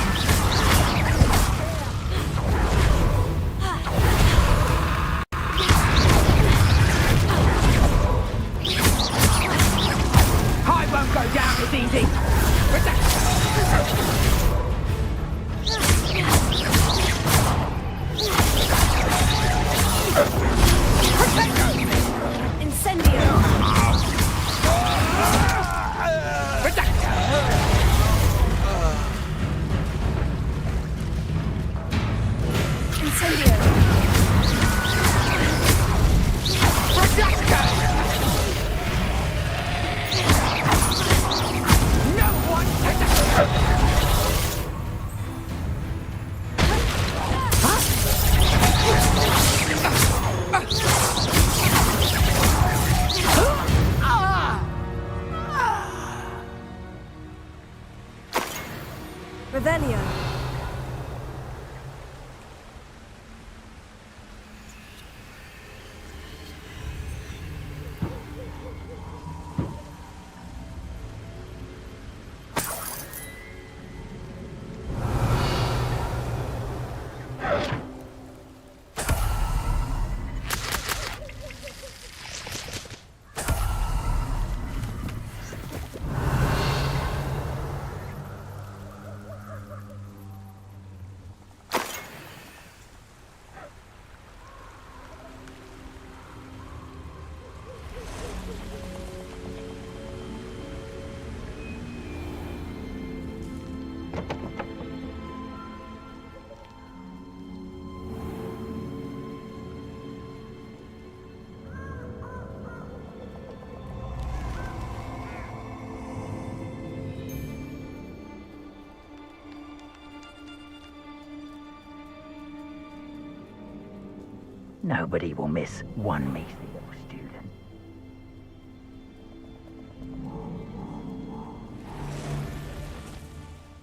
Nobody will miss one measly little student.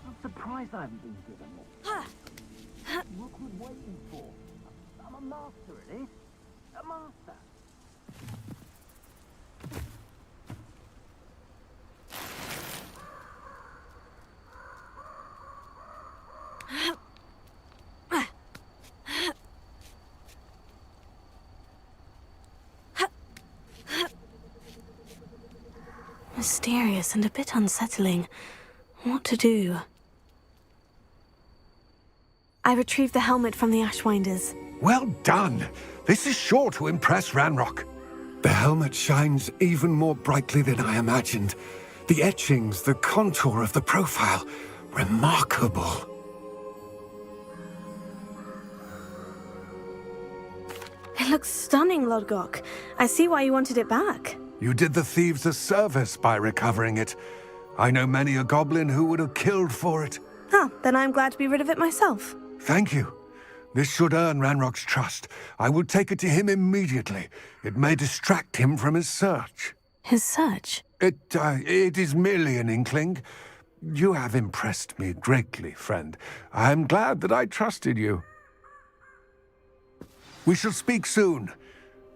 I'm surprised I haven't been given more. Look what we're waiting for. I'm a master at this. A master. Mysterious and a bit unsettling. What to do? I retrieved the helmet from the Ashwinders. Well done! This is sure to impress Ranrok. The helmet shines even more brightly than I imagined. The etchings, the contour of the profile, remarkable. It looks stunning, Lodgok. I see why you wanted it back. You did the thieves a service by recovering it. I know many a goblin who would have killed for it. Huh, then I'm glad to be rid of it myself. Thank you. This should earn Ranrock's trust. I will take it to him immediately. It may distract him from his search. His search? It is merely an inkling. You have impressed me greatly, friend. I am glad that I trusted you. We shall speak soon.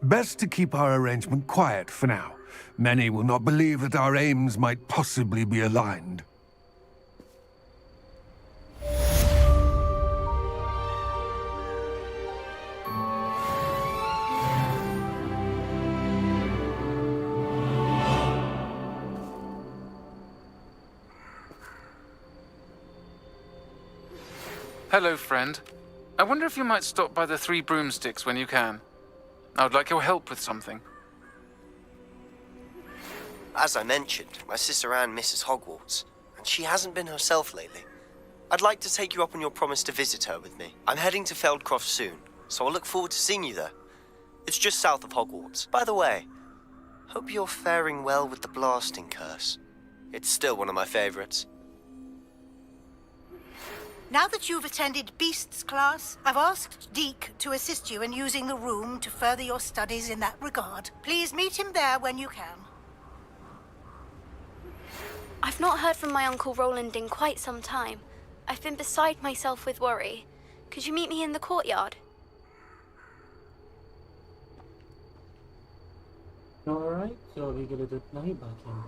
Best to keep our arrangement quiet for now. Many will not believe that our aims might possibly be aligned. Hello, friend. I wonder if you might stop by the Three Broomsticks when you can. I would like your help with something. As I mentioned, my sister Anne misses Hogwarts, and she hasn't been herself lately. I'd like to take you up on your promise to visit her with me. I'm heading to Feldcroft soon, so I'll look forward to seeing you there. It's just south of Hogwarts. By the way, hope you're faring well with the blasting curse. It's still one of my favorites. Now that you've attended Beasts class, I've asked Deke to assist you in using the room to further your studies in that regard. Please meet him there when you can. I've not heard from my Uncle Roland in quite some time. I've been beside myself with worry. Could you meet me in the courtyard? Alright, so we're gonna do night back in.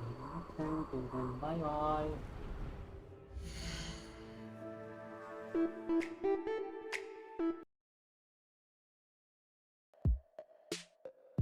Thank you, bye bye.